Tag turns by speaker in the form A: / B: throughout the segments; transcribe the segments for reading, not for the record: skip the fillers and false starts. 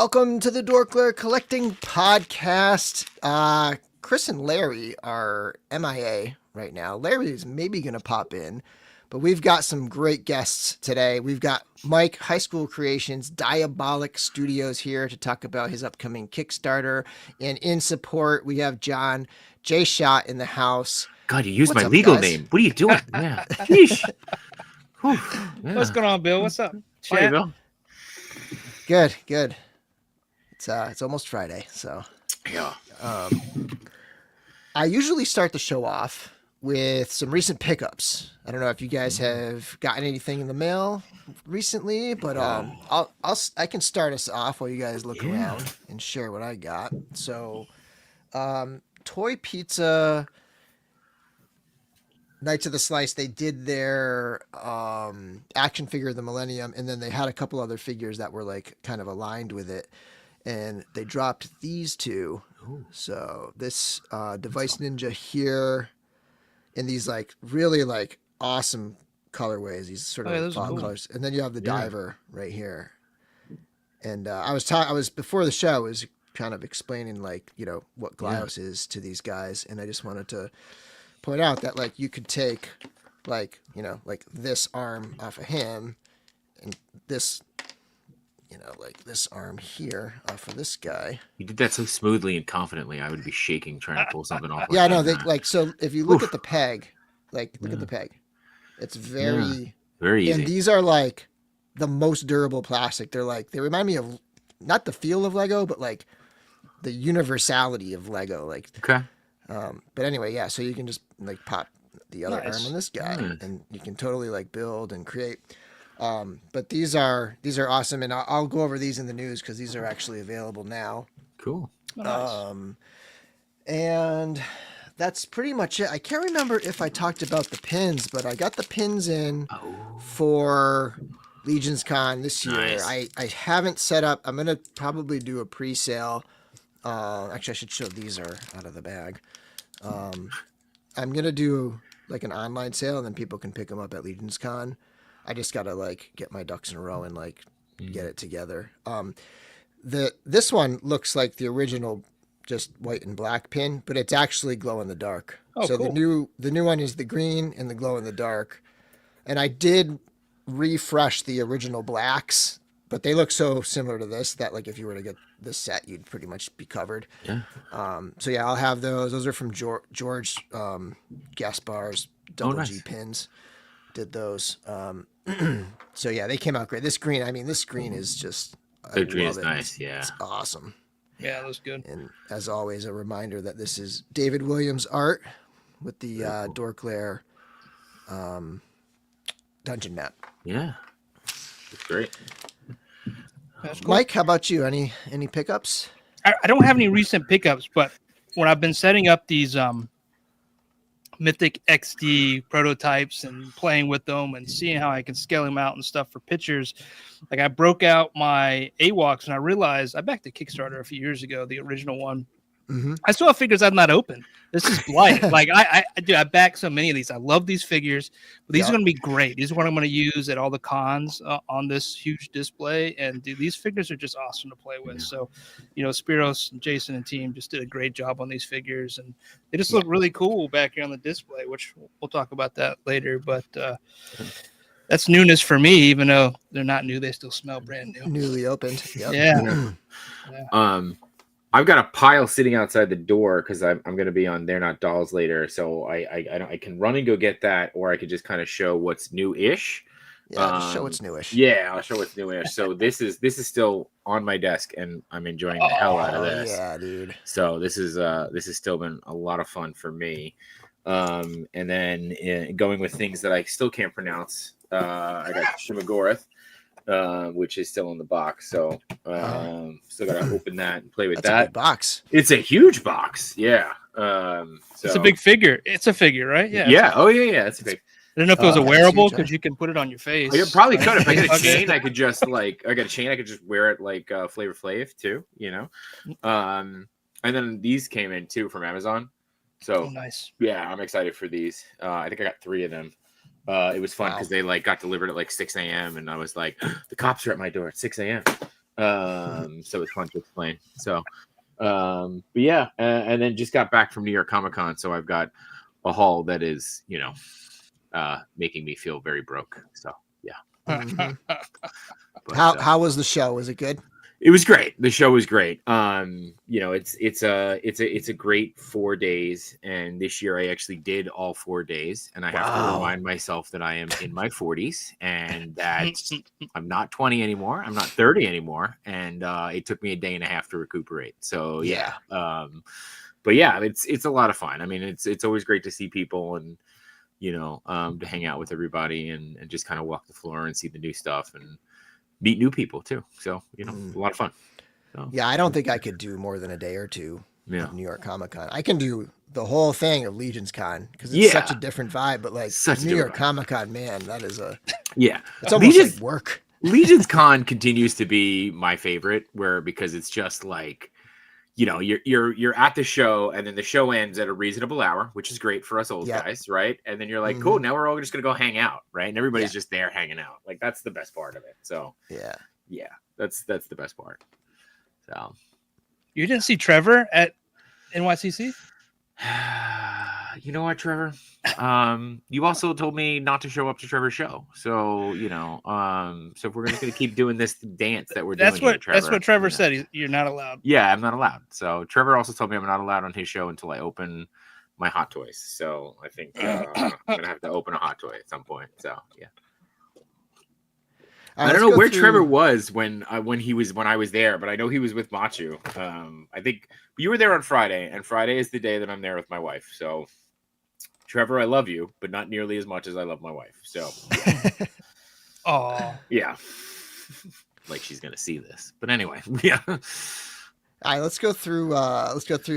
A: Welcome to the DorkLair Collecting Podcast. Chris and Larry are MIA right now. Larry is maybe going to pop in, but we've got some great guests today. We've got Mike, High School Creations, Diabolic Studios here to talk about his upcoming Kickstarter. And in support, we have John J. Shot in the house.
B: God, you used my legal name. What are you doing? Yeah. Sheesh. Whew. Yeah.
C: What's going on, Bill? What's up?
B: Hi, Bill.
A: Good. It's almost Friday, so
B: yeah.
A: I usually start the show off with some recent pickups. I don't know if you guys have gotten anything in the mail recently, but I can start us off while you guys look around and share what I got. So, Toy Pizza Knights of the Slice, they did their action figure of the Millennium, and then they had a couple other figures that were like kind of aligned with it, and they dropped these two. Ooh. So this Device Ninja here in these like really like awesome colorways, these sort of fall colors, and then you have the Diver right here. And I was before the show I was kind of explaining like what Glyos is to these guys, and I just wanted to point out that like you could take like this arm off of him and this like this arm here off of this guy.
B: You did that so smoothly and confidently. I would be shaking trying to pull something off.
A: Yeah, I know. So if you look at the peg, look at the peg. It's very
B: easy.
A: And these are like the most durable plastic. They remind me of not the feel of Lego, but like the universality of Lego. Like
B: okay.
A: But anyway, yeah. So you can just like pop the other arm on this guy, and you can totally like build and create. But these are awesome, and I'll go over these in the news because these are actually available now.
B: Cool.
C: Nice.
A: And that's pretty much it. I can't remember if I talked about the pins, but I got the pins in for Legions Con this year.
B: Nice.
A: I haven't set up. I'm gonna probably do a pre-sale. Actually, I should show these are out of the bag. I'm gonna do like an online sale, and then people can pick them up at Legions Con. I just gotta like get my ducks in a row and like get it together. This one looks like the original, just white and black pin, but it's actually glow in the dark.
C: Oh,
A: so
C: cool.
A: the new one is the green and the glow in the dark. And I did refresh the original blacks, but they look so similar to this that like if you were to get this set, you'd pretty much be covered.
B: Yeah.
A: So yeah, I'll have those. Those are from George Gaspar's double G pins. Did those. So yeah, they came out great. This green is just
B: the green is nice. Yeah,
A: it's awesome.
C: Yeah, that's good.
A: And as always, a reminder that this is David Williams art with the DorkLair dungeon map.
B: Yeah, it's great.
C: That's cool.
A: Mike, how about you? Any pickups?
C: I don't have any recent pickups, but when I've been setting up these Mythic XD prototypes and playing with them and seeing how I can scale them out and stuff for pictures, like I broke out my AWOCs and I realized I backed a Kickstarter a few years ago, the original one.
A: Mm-hmm.
C: I still have figures I've not opened. This is blight. Like I back so many of these. I love these figures, but these are going to be great. These are what I'm going to use at all the cons on this huge display. And dude, these figures are just awesome to play with. So, Spiros and Jason and team just did a great job on these figures, and they just look really cool back here on the display, which we'll talk about that later. But that's newness for me, even though they're not new. They still smell brand new.
A: Newly opened. Yep.
C: Yeah.
B: I've got a pile sitting outside the door because I'm going to be on They're Not Dolls later, so I can run and go get that, or I could just kind of show what's new-ish.
A: Yeah, just show what's newish.
B: Yeah, I'll show what's newish. So this is still on my desk, and I'm enjoying the hell out of this.
A: Yeah, dude.
B: So this has still been a lot of fun for me. And then going with things that I still can't pronounce, I got Shimagorith. Which is still in the box, so still gotta open that and play with that.
A: A big box.
B: It's a huge box, yeah. So
C: it's a big figure. It's a figure, right? Yeah.
B: Yeah. Oh yeah. It's a big.
C: I don't know if it was a wearable because you can put it on your face.
B: I probably could. If I get a chain, I could just I got a chain. I could just wear it like Flavor Flav too. And then these came in too from Amazon. So
C: nice.
B: Yeah, I'm excited for these. I think I got 3 of them. It was fun because they got delivered at 6 a.m. and I was like, the cops are at my door at 6 a.m. So it's fun to explain. So, but yeah, and then just got back from New York Comic Con, so I've got a haul that is, making me feel very broke. So yeah.
A: Mhm.
B: But,
A: How was the show? Was it good?
B: it was great. The show was great. It's a great 4 days, and this year I actually did all 4 days, and I have to
A: Wow.
B: remind myself that I am in my 40s and that I'm not 20 anymore. I'm not 30 anymore, and it took me a day and a half to recuperate. So yeah. But yeah, it's a lot of fun. I mean, it's always great to see people and to hang out with everybody and just kind of walk the floor and see the new stuff and meet new people too. So a lot of fun. So,
A: Yeah, I don't think I could do more than a day or two
B: Yeah.
A: of New York Comic Con. I can do the whole thing of Legion's Con because it's such a different vibe. But like
B: Such a
A: New York
B: different vibe.
A: Comic Con, man, that is
B: yeah.
A: it's almost
B: Legion's,
A: like work.
B: Legion's Con continues to be my favorite, because it's just like, you're at the show and then the show ends at a reasonable hour, which is great for us old
A: Yep.
B: guys, right? And then you're like,
A: Mhm.
B: cool, now we're all just gonna go hang out, right? And everybody's just there hanging out. Like that's the best part of it. So
A: Yeah.
B: that's the best part. So
C: You didn't see Trevor at NYCC?
B: you know what, Trevor? You also told me not to show up to Trevor's show. So, so if we're just gonna keep doing this dance that we're doing,
C: That's what Trevor said. You're not allowed.
B: Yeah, I'm not allowed. So Trevor also told me I'm not allowed on his show until I open my Hot Toys. So I think I'm gonna have to open a Hot Toy at some point. So yeah.
A: All right,
B: I don't
A: let's
B: know
A: go
B: where
A: through-
B: Trevor was when I was there, but I know he was with Machu. I think you were there on Friday, and Friday is the day that I'm there with my wife. So, Trevor, I love you, but not nearly as much as I love my wife. So,
C: Oh,
B: yeah, like she's gonna see this. But anyway, yeah.
A: All right, let's go through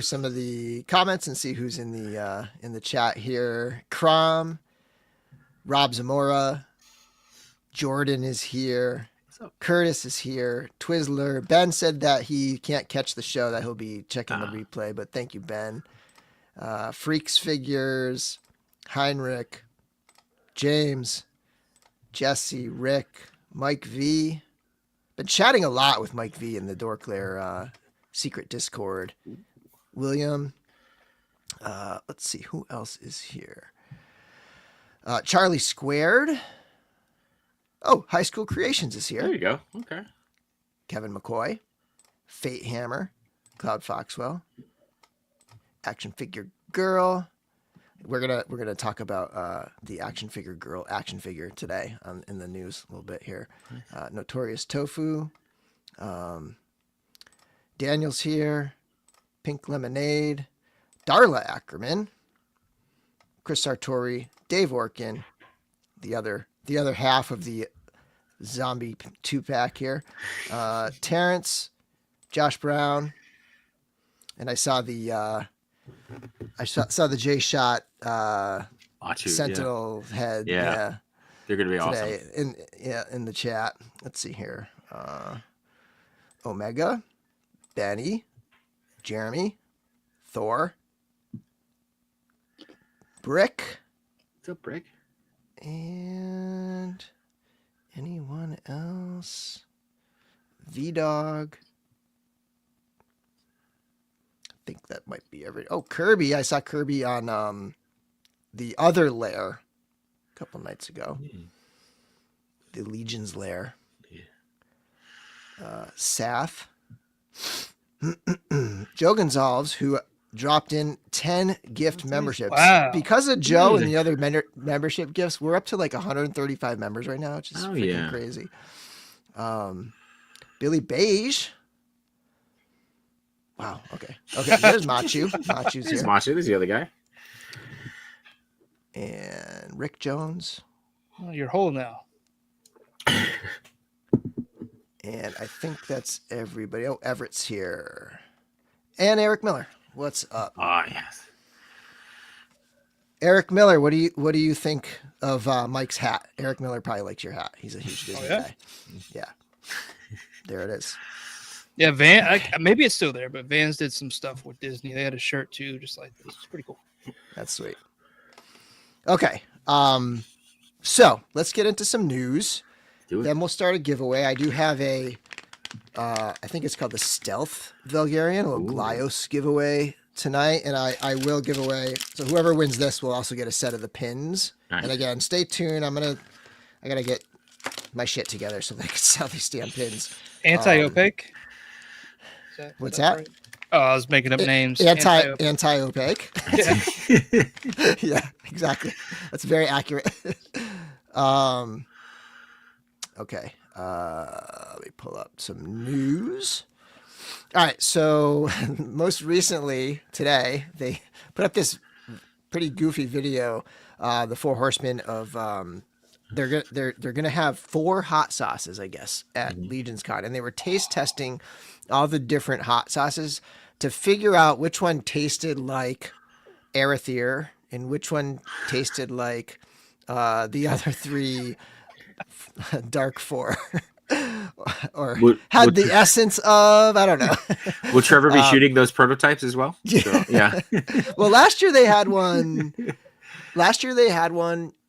A: some of the comments and see who's in the chat here. Crom, Rob Zamora, Jordan is here. Curtis is here. Twizzler. Ben said that he can't catch the show, that he'll be checking the replay, but thank you, Ben. Freaks Figures, Heinrich, James, Jesse, Rick, Mike V. Been chatting a lot with Mike V in the DorkLair secret Discord. William. Let's see, who else is here? Charlie Squared. Oh, High School Creations is here.
B: There you go. Okay.
A: Kevin McCoy, Fate Hammer, Cloud Foxwell, Action Figure Girl. We're gonna talk about the Action Figure Girl action figure today in the news a little bit here. Notorious Tofu, Daniel's here, Pink Lemonade, Darla Ackerman, Chris Sartori, Dave Orkin, the other half of the zombie 2-pack here, Terrence, Josh Brown, and I saw the J Shot
B: Machu,
A: Sentinel head.
B: Yeah. They're gonna be
A: today
B: awesome.
A: in the chat. Let's see here. Omega, Benny, Jeremy, Thor, Brick.
B: What's up, Brick?
A: And anyone else? V-Dog. I think that might be every. Oh, Kirby. I saw Kirby on the other lair a couple nights ago. The Legion's lair. Saf. Joe Gonzalez, who dropped in 10 gift memberships.
C: Wow.
A: Because of Joe and the other membership gifts, we're up to like 135 members right now, which is freaking crazy. Billy Beige. Wow. Okay. There's Machu. Machu's
B: There's
A: here.
B: Machu. There's the other guy.
A: And Rick Jones.
C: well, you're whole now.
A: And I think that's everybody. Oh, Everett's here. And Eric Miller. What's up?
B: Oh yes.
A: Eric Miller, what do you think of Mike's hat? Eric Miller probably likes your hat. He's a huge Disney guy. Yeah. There it is.
C: Yeah, Van. Maybe it's still there, but Vans did some stuff with Disney. They had a shirt too, just like this. It's pretty cool.
A: That's sweet. Okay. So let's get into some news.
B: Do it.
A: Then we'll start a giveaway. I do have a I think it's called the Stealth Velgarian, a little
B: Ooh.
A: Glyos giveaway tonight, and I will give away. So whoever wins this will also get a set of the pins.
B: Nice.
A: And again, stay tuned. I gotta get my shit together so they can sell these damn pins.
C: Anti-opaque.
A: What's that?
C: Right? Oh, I was making up names.
A: Anti-opaque.
C: Yeah.
A: Yeah, exactly. That's very accurate. Okay. Let me pull up some news. All right. So most recently today, they put up this pretty goofy video. The Four Horsemen of they're gonna have 4 hot sauces, I guess, at Legion's Con, and they were taste testing all the different hot sauces to figure out which one tasted like Arethyr and which one tasted like the other 3 Dark 4 or had the essence of, I don't know.
B: Will Trevor be shooting those prototypes as well? So, yeah.
A: Well, last year they had one,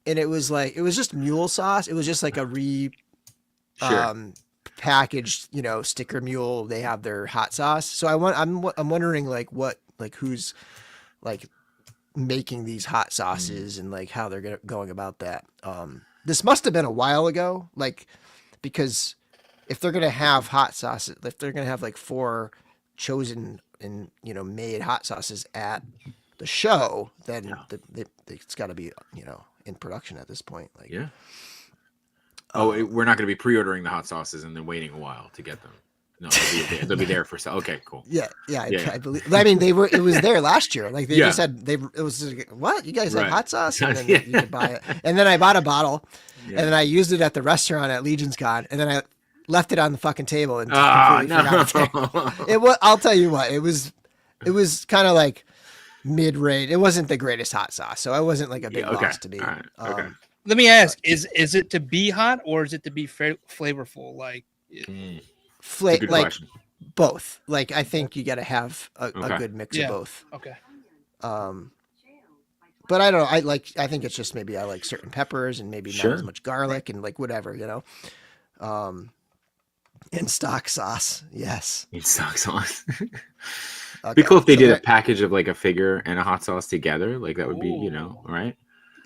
A: and it was just mule sauce. It was just like a packaged, sticker mule. They have their hot sauce. So I'm wondering who's like making these hot sauces and like how they're going about that. This must have been a while ago, because if they're going to have hot sauces, if they're going to have like 4 chosen and, made hot sauces at the show, then it's got to be, in production at this point.
B: Yeah. We're not going to be pre-ordering the hot sauces and then waiting a while to get them. No, they'll be there for sale. Okay, cool.
A: Yeah. I believe. I mean, it was there last year. Like they just said it was like, what? You guys have hot sauce? And then you could buy it. And then I bought a bottle, and then I used it at the restaurant at Legion's Con, and then I left it on the fucking table and completely forgot to take it. I'll tell you what, it was kind of like mid-range. It wasn't the greatest hot sauce, so it wasn't like a big loss to me.
B: All right. Okay.
C: Let me ask: Is it to be hot or is it to be flavorful? Like,
A: like
B: question.
A: Both. Like I think you got to have a good mix of both.
C: Okay.
A: But I don't know. I think it's just maybe I like certain peppers and maybe not as much garlic and like whatever, In stock sauce, yes.
B: In stock sauce. Be cool if they did a package of like a figure and a hot sauce together. Like that would be, right?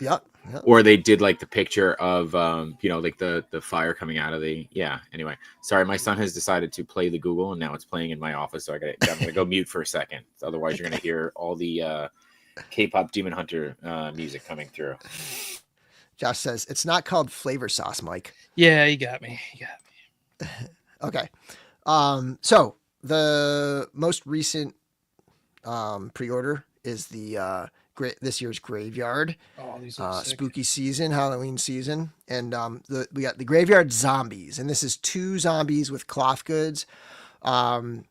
A: Yep.
B: Or they did like the picture of, like the fire coming out of the. Yeah. Anyway, sorry, my son has decided to play the Google, and now it's playing in my office. So I'm gonna go mute for a second. Otherwise, you're gonna hear all the K-pop Demon Hunter music coming through.
A: Josh says it's not called flavor sauce, Mike.
C: Yeah, you got me.
A: Okay. So the most recent pre-order is the this year's Graveyard.
C: Oh, these are
A: spooky season, Halloween season, and we got the Graveyard Zombies, and this is 2 zombies with cloth goods. Of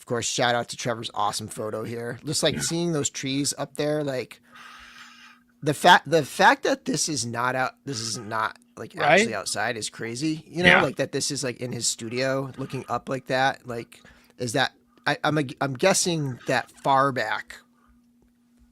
A: course, shout out to Trevor's awesome photo here. Just like seeing those trees up there, like the fact that this is not like actually outside is crazy. Like that this is like in his studio looking up like that. Like, is that I'm guessing that far back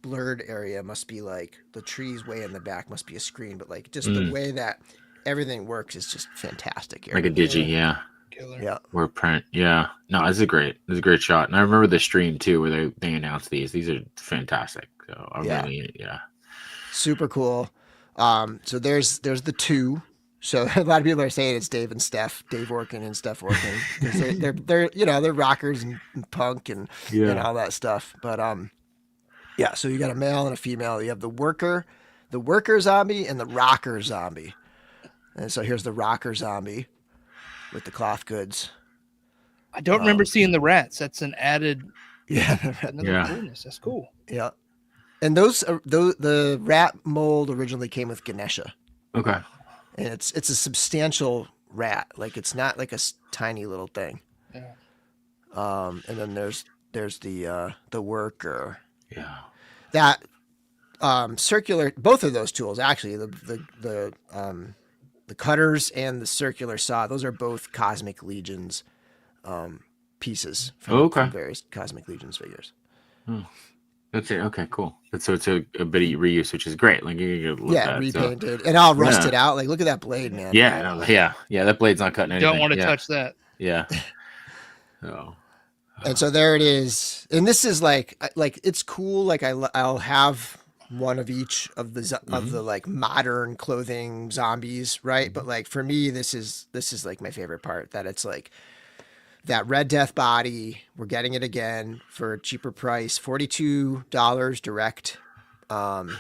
A: blurred area must be like the trees way in the back must be a screen, but like just the way that everything works is just fantastic here.
B: Like a digi,
C: Killer.
A: Yeah.
B: Or a print. Yeah. No, this is a great shot. And I remember the stream too where they announced these. These are fantastic. So I really
A: super cool. So there's the 2. So a lot of people are saying it's Dave and Steph, Dave Orkin and Steph Orkin, because they're rockers and punk and all that stuff. But so you got a male and a female. You have the worker zombie and the rocker zombie. And so here's the rocker zombie with the cloth goods.
C: I don't remember seeing the rats. That's an added coolness. That's cool.
A: Yeah. And the rat mold originally came with Ganesha.
B: Okay.
A: And it's a substantial rat. Like it's not like a tiny little thing.
C: Yeah.
A: And then there's the worker.
B: Yeah.
A: That circular, both of those tools actually, the cutters and the circular saw, those are both Cosmic Legions pieces from various Cosmic Legions figures.
B: Oh. That's it. Okay, cool. So it's a bit of reuse, which is great. Like
A: repainted and all rusted out. Like look at that blade, man.
B: Yeah, that blade's not cutting anything.
C: Don't want to touch that.
B: Yeah. Oh.
A: And so there it is. And this is like it's cool. Like I'll have one of each of the like modern clothing zombies, right? But like for me, this is like my favorite part, that it's like that Red Death body. We're getting it again for a cheaper price, $42 direct. And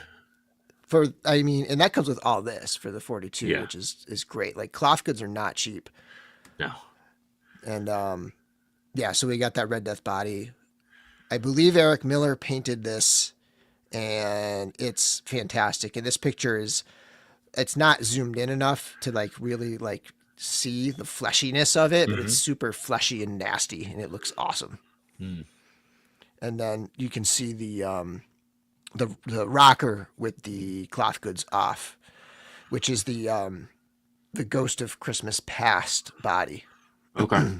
A: that comes with all this for the 42, which is great. Like cloth goods are not cheap.
B: No.
A: And yeah, so we got that Red Death body. I believe Eric Miller painted this, and it's fantastic. And this picture it's not zoomed in enough to like really like see the fleshiness of it, but it's super fleshy and nasty, and it looks awesome. And then you can see the rocker with the cloth goods off, which is the Ghost of Christmas Past body.
B: Okay.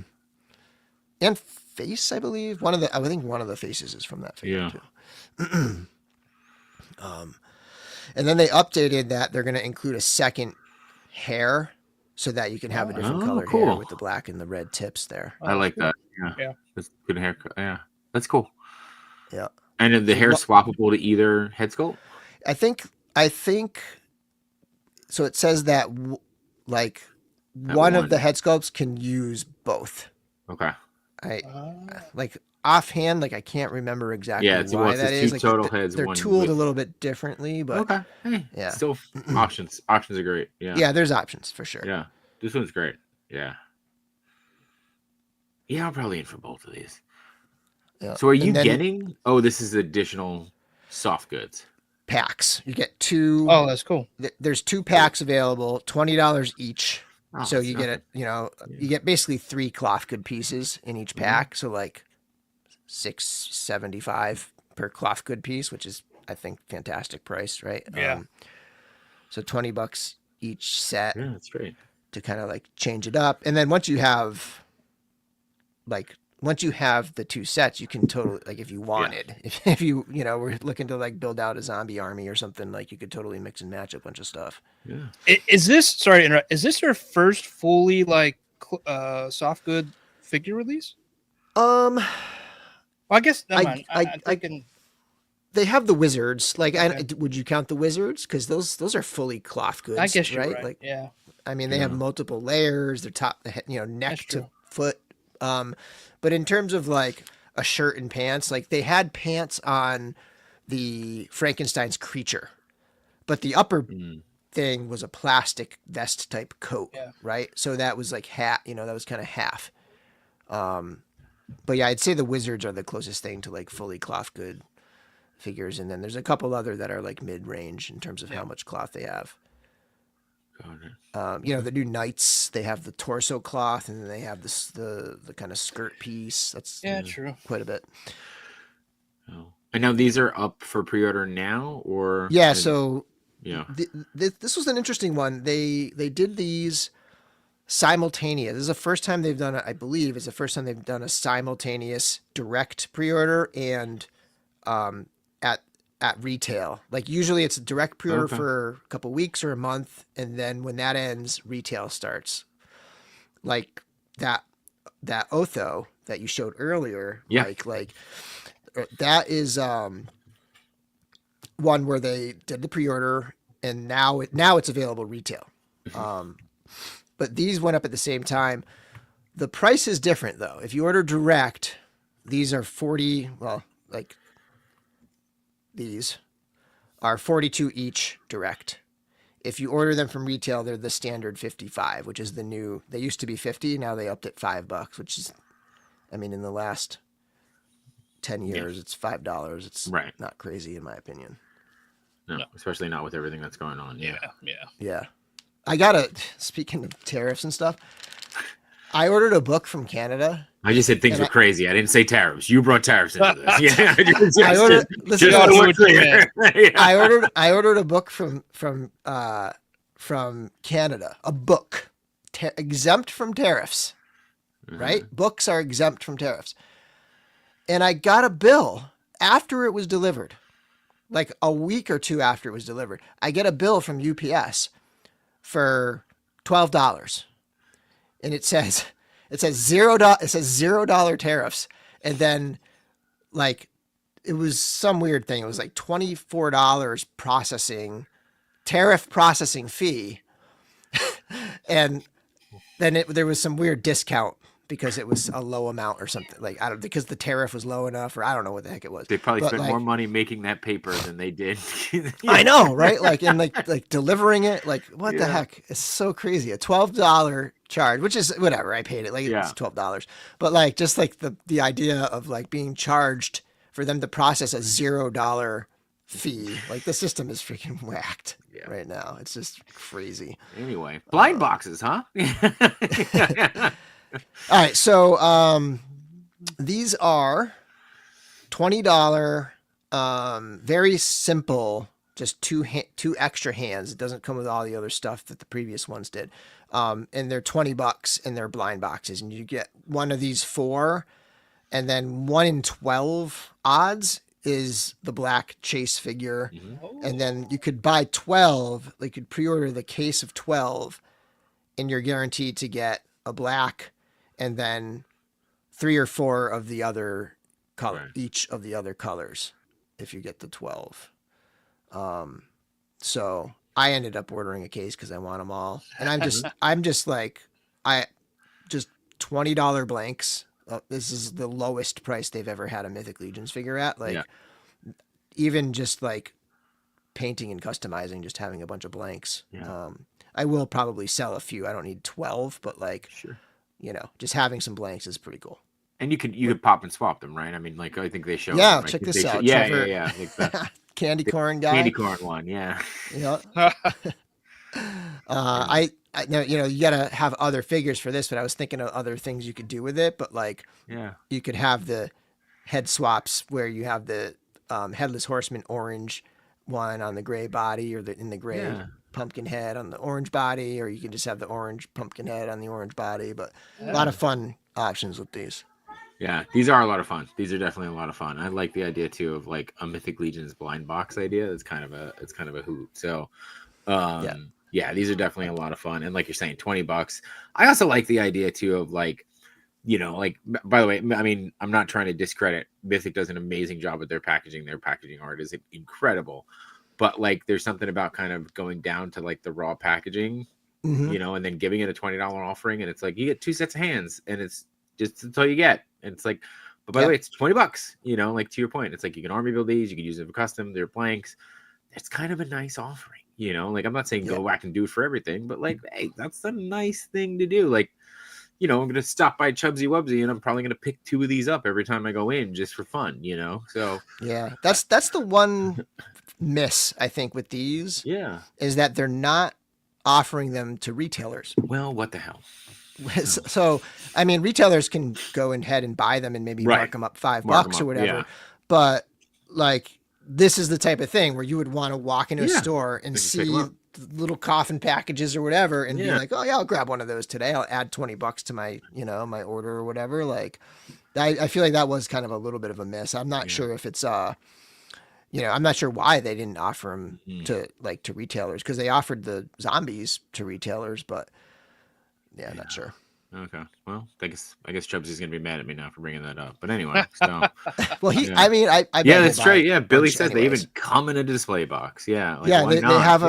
A: And face, I believe. I think one of the faces is from that figure too. And then they updated that they're going to include a second hair so that you can have a different color hair with the black and the red tips there.
B: I like that. Yeah. That's a good haircut. Yeah. That's cool.
A: Yeah.
B: And the hair swappable to either head sculpt?
A: I think so. It says that one of the head sculpts can use both.
B: Okay.
A: Like offhand, like I can't remember exactly why that is. Like
B: total heads.
A: They're tooled a little bit differently, but
B: okay. Hey,
A: yeah.
B: Still options. Options are great. Yeah.
A: Yeah, there's options for sure.
B: Yeah. This one's great. Yeah. Yeah, I'm probably in for both of these.
A: Yeah.
B: So are you getting? Oh, this is additional soft goods
A: packs. You get 2.
C: Oh, that's cool.
A: There's 2 packs available, $20 each. Oh, so you get you get basically 3 cloth good pieces in each pack. So like $6.75 per cloth good piece, which is I think fantastic price, right?
C: Yeah.
A: So $20 each set.
B: Yeah, that's great.
A: To kind of like change it up, and then once you have the 2 sets, you can totally, like, if you wanted, if you were looking to like build out a zombie army or something, like you could totally mix and match a bunch of stuff.
C: Yeah. Is this your first fully like soft good figure release?
A: Well,
C: I guess I'm thinking
A: they have the wizards. Like, would you count the wizards? Because those are fully cloth goods.
C: I guess you're
A: right.
C: Like, yeah.
A: I mean, they have multiple layers. They're neck to foot. But in terms of like a shirt and pants, like they had pants on the Frankenstein's creature, but the upper thing was a plastic vest type coat, right? So that was like that was kind of half. But yeah, I'd say the wizards are the closest thing to like fully cloth good figures, and then there's a couple other that are like mid range in terms of how much cloth they have. The new knights, they have the torso cloth, and then they have the kind of skirt piece. That's
C: true.
A: Quite a bit.
B: Oh. And now these are up for pre-order now, or
A: So this was an interesting one. They did these simultaneous. This is the first time they've done it. I believe it's the first time they've done a simultaneous direct pre-order and at retail. Like usually it's a direct pre-order for a couple weeks or a month, and then when that ends, retail starts. Like that Otho that you showed earlier. Like that is one where they did the pre-order, and now it's available retail. But these went up at the same time. The price is different though. If you order direct, these are 40. Well, like. These are 42 each direct. If you order them from retail, they're the standard 55, which is the new. They used to be 50, now they upped it $5, which is, I mean, in the last 10 years, it's $5. It's not crazy in my opinion.
B: No, especially not with everything that's going on.
A: Yeah. Speaking of tariffs and stuff, I ordered a book from Canada.
B: I just said things were crazy. I didn't say tariffs. You brought tariffs into this.
A: I ordered a book from Canada. A book exempt from tariffs. Right? Books are exempt from tariffs. And I got a bill after it was delivered. Like a week or 2 after it was delivered. I get a bill from UPS for $12. And it says It says $0 tariffs, and then like it was some weird thing. It was like $24 tariff processing fee, and then there was some weird discount because it was a low amount or something. Like I don't because the tariff was low enough, or I don't know what the heck it was.
B: They probably
A: But,
B: spent
A: like,
B: more money making that paper than they did.
A: I know, right? Like and like delivering it, like what the
B: Yeah.
A: heck? It's so crazy. A $12 charge, which is whatever. I paid it. Like
B: Yeah.
A: it's $12. But like just like the idea of like being charged for them to process a $0 fee. Like the system is freaking whacked
B: Yeah.
A: right now. It's just crazy.
B: Anyway, blind boxes, huh?
A: All right, so these are $20, very simple, just two extra hands. It doesn't come with all the other stuff that the previous ones did, and they're $20, and they're blind boxes, and you get one of these 4, and then 1 in 12 odds is the black chase figure, and then you could buy 12. Like you could pre-order the case of 12, and you're guaranteed to get a black, and then 3 or 4 of the other color,
B: Right.
A: each of the other colors, if you get the 12. So I ended up ordering a case because I want them all, and I'm just like, just $20 blanks. This is the lowest price they've ever had a Mythic Legions figure at. Like,
B: Yeah.
A: even just like painting and customizing, just having a bunch of blanks.
B: Yeah.
A: I will probably sell a few. I don't need 12, but like,
B: Sure.
A: just having some blanks is pretty cool.
B: And you could pop and swap them, right? I mean, like I think they show.
A: Yeah,
B: them, right?
A: check
B: They
A: this
B: show-
A: out,
B: Yeah,
A: Trevor.
B: yeah. Like the
A: Candy corn guy.
B: candy corn one, yeah.
A: Yeah. I know, you gotta have other figures for this, but I was thinking of other things you could do with it. But like,
B: Yeah.
A: you could have the head swaps where you have the headless horseman orange one on the gray body, or in the gray
B: Yeah.
A: pumpkin head on the orange body, or you can just have the orange pumpkin head on the orange body. But a lot of fun options with these.
B: Yeah, these are a lot of fun. These are definitely a lot of fun. I like the idea too of like a Mythic Legions blind box idea. It's kind of a hoot. So, yeah, these are definitely a lot of fun. And like you're saying, $20. I also like the idea too of like, like by the way, I mean, I'm not trying to discredit Mythic does an amazing job with their packaging. Their packaging art is incredible. But like, there's something about kind of going down to like the raw packaging,
A: Mhm.
B: and then giving it a $20 offering, and it's like you get 2 sets of hands, and it's just that's all you get. And it's like, but by the way, it's $20. Like to your point, it's like you can army build these, you can use them for custom. They're blanks. It's kind of a nice offering, Like I'm not saying go back and do it for everything, but like, hey, that's a nice thing to do. Like, I'm gonna stop by Chubsy Wubsy, and I'm probably gonna pick 2 of these up every time I go in just for fun, So
A: Yeah, that's the one miss I think with these
B: yeah.
A: is that they're not offering them to retailers.
B: Well, what the hell?
A: So, I mean, retailers can go ahead and buy them and maybe mark them up $5
B: Mark 'em
A: or
B: up,
A: whatever.
B: yeah.
A: But like, this is the type of thing where you would want to walk into a
B: Yeah.
A: store and
B: Just pick 'em
A: see
B: up.
A: little coffin packages or whatever, and be
B: Yeah.
A: like, oh yeah, I'll grab one of those today. I'll add $20 to my, my order or whatever. Like, I feel like that was kind of a little bit of a miss. I'm not sure if it's I'm not sure why they didn't offer them to retailers, because they offered the zombies to retailers, but yeah, I'm not sure.
B: Okay. Well, I guess Chubsy's gonna be mad at me now for bringing that up. But anyway, so
A: Well,
B: Yeah.
A: I mean, I bet
B: yeah,
A: he'll
B: that's
A: buy
B: right. Yeah,
A: a
B: Billy
A: bunch
B: says they
A: anyways.
B: even come in a display box. Yeah. Like,
A: Yeah,
B: why
A: they
B: not?
A: have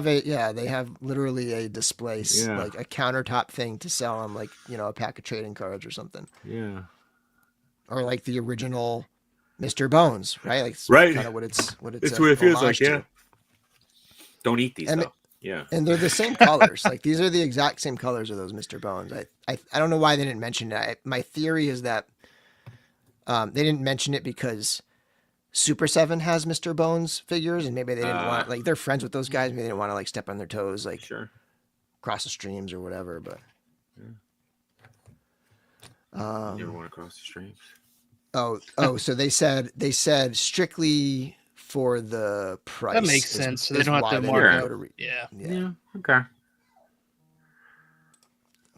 B: Yeah.
A: they have literally a display,
B: Yeah.
A: like a countertop thing to sell them, like a pack of trading cards or something,
B: Yeah.
A: or like the original Mr. Bones, right? Like,
B: Right.
A: kind of what it's
B: It's what it feels like.
A: homage to.
B: Yeah. Don't eat these
A: And
B: though. Yeah.
A: And they're the same colors. Like, these are the exact same colors of those Mr. Bones. I don't know why they didn't mention it. My theory is that they didn't mention it because Super 7 has Mr. Bones figures, and maybe they didn't want, like, they're friends with those guys. Maybe they didn't want to, like, step on their toes, like,
B: Sure.
A: cross the streams or whatever. But
B: Never want to cross the streams.
A: so they said strictly for the price.
C: That makes sense. So they don't have
A: why
C: to
A: they
C: mark
A: didn't
C: up.
A: go to re-
C: Yeah.
B: Yeah. Okay.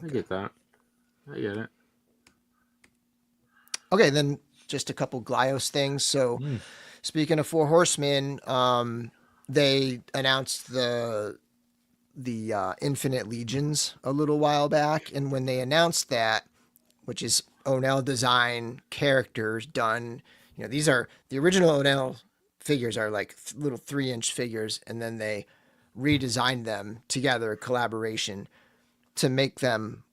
B: I get that. I get it.
A: Okay, then just a couple Glyos things. So, speaking of Four Horsemen, they announced the Infinite Legions a little while back, and when they announced that, which is Onell design characters done. These are the original Onell figures are like little 3-inch figures, and then they redesigned them together, collaboration, to make them,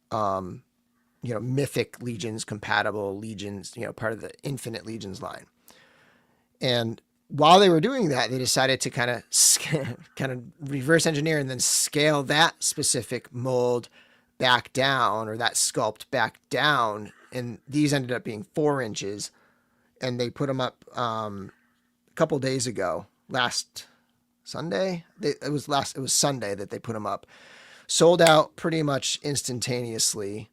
A: mythic legions compatible legions, part of the Infinite Legions line. And while they were doing that, they decided to kind of reverse engineer and then scale that specific mold back down, or that sculpt back down. And these ended up being 4 inches, and they put them up a couple days ago, last Sunday. It was Sunday that they put them up. Sold out pretty much instantaneously.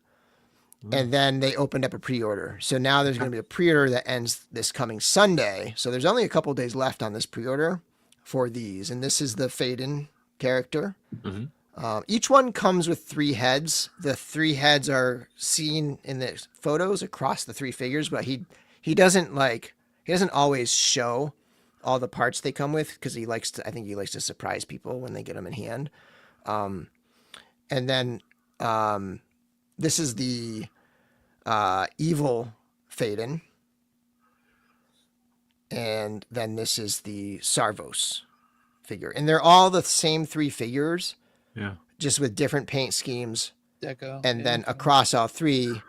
A: And then they opened up a pre-order. So now there's going to be a pre-order that ends this coming Sunday. So there's only a couple days left on this pre-order for these. And this is the Faden character. Mm-hmm. Each one comes with 3 heads. The 3 heads are seen in the photos across the 3 figures, but he doesn't always show all the parts they come with, because I think he likes to surprise people when they get them in hand. And then this is the evil Faden. And then this is the Sarvos figure. And they're all the same 3 figures.
B: Yeah.
A: Just with different paint schemes.
C: Deco.
A: And then across all 3,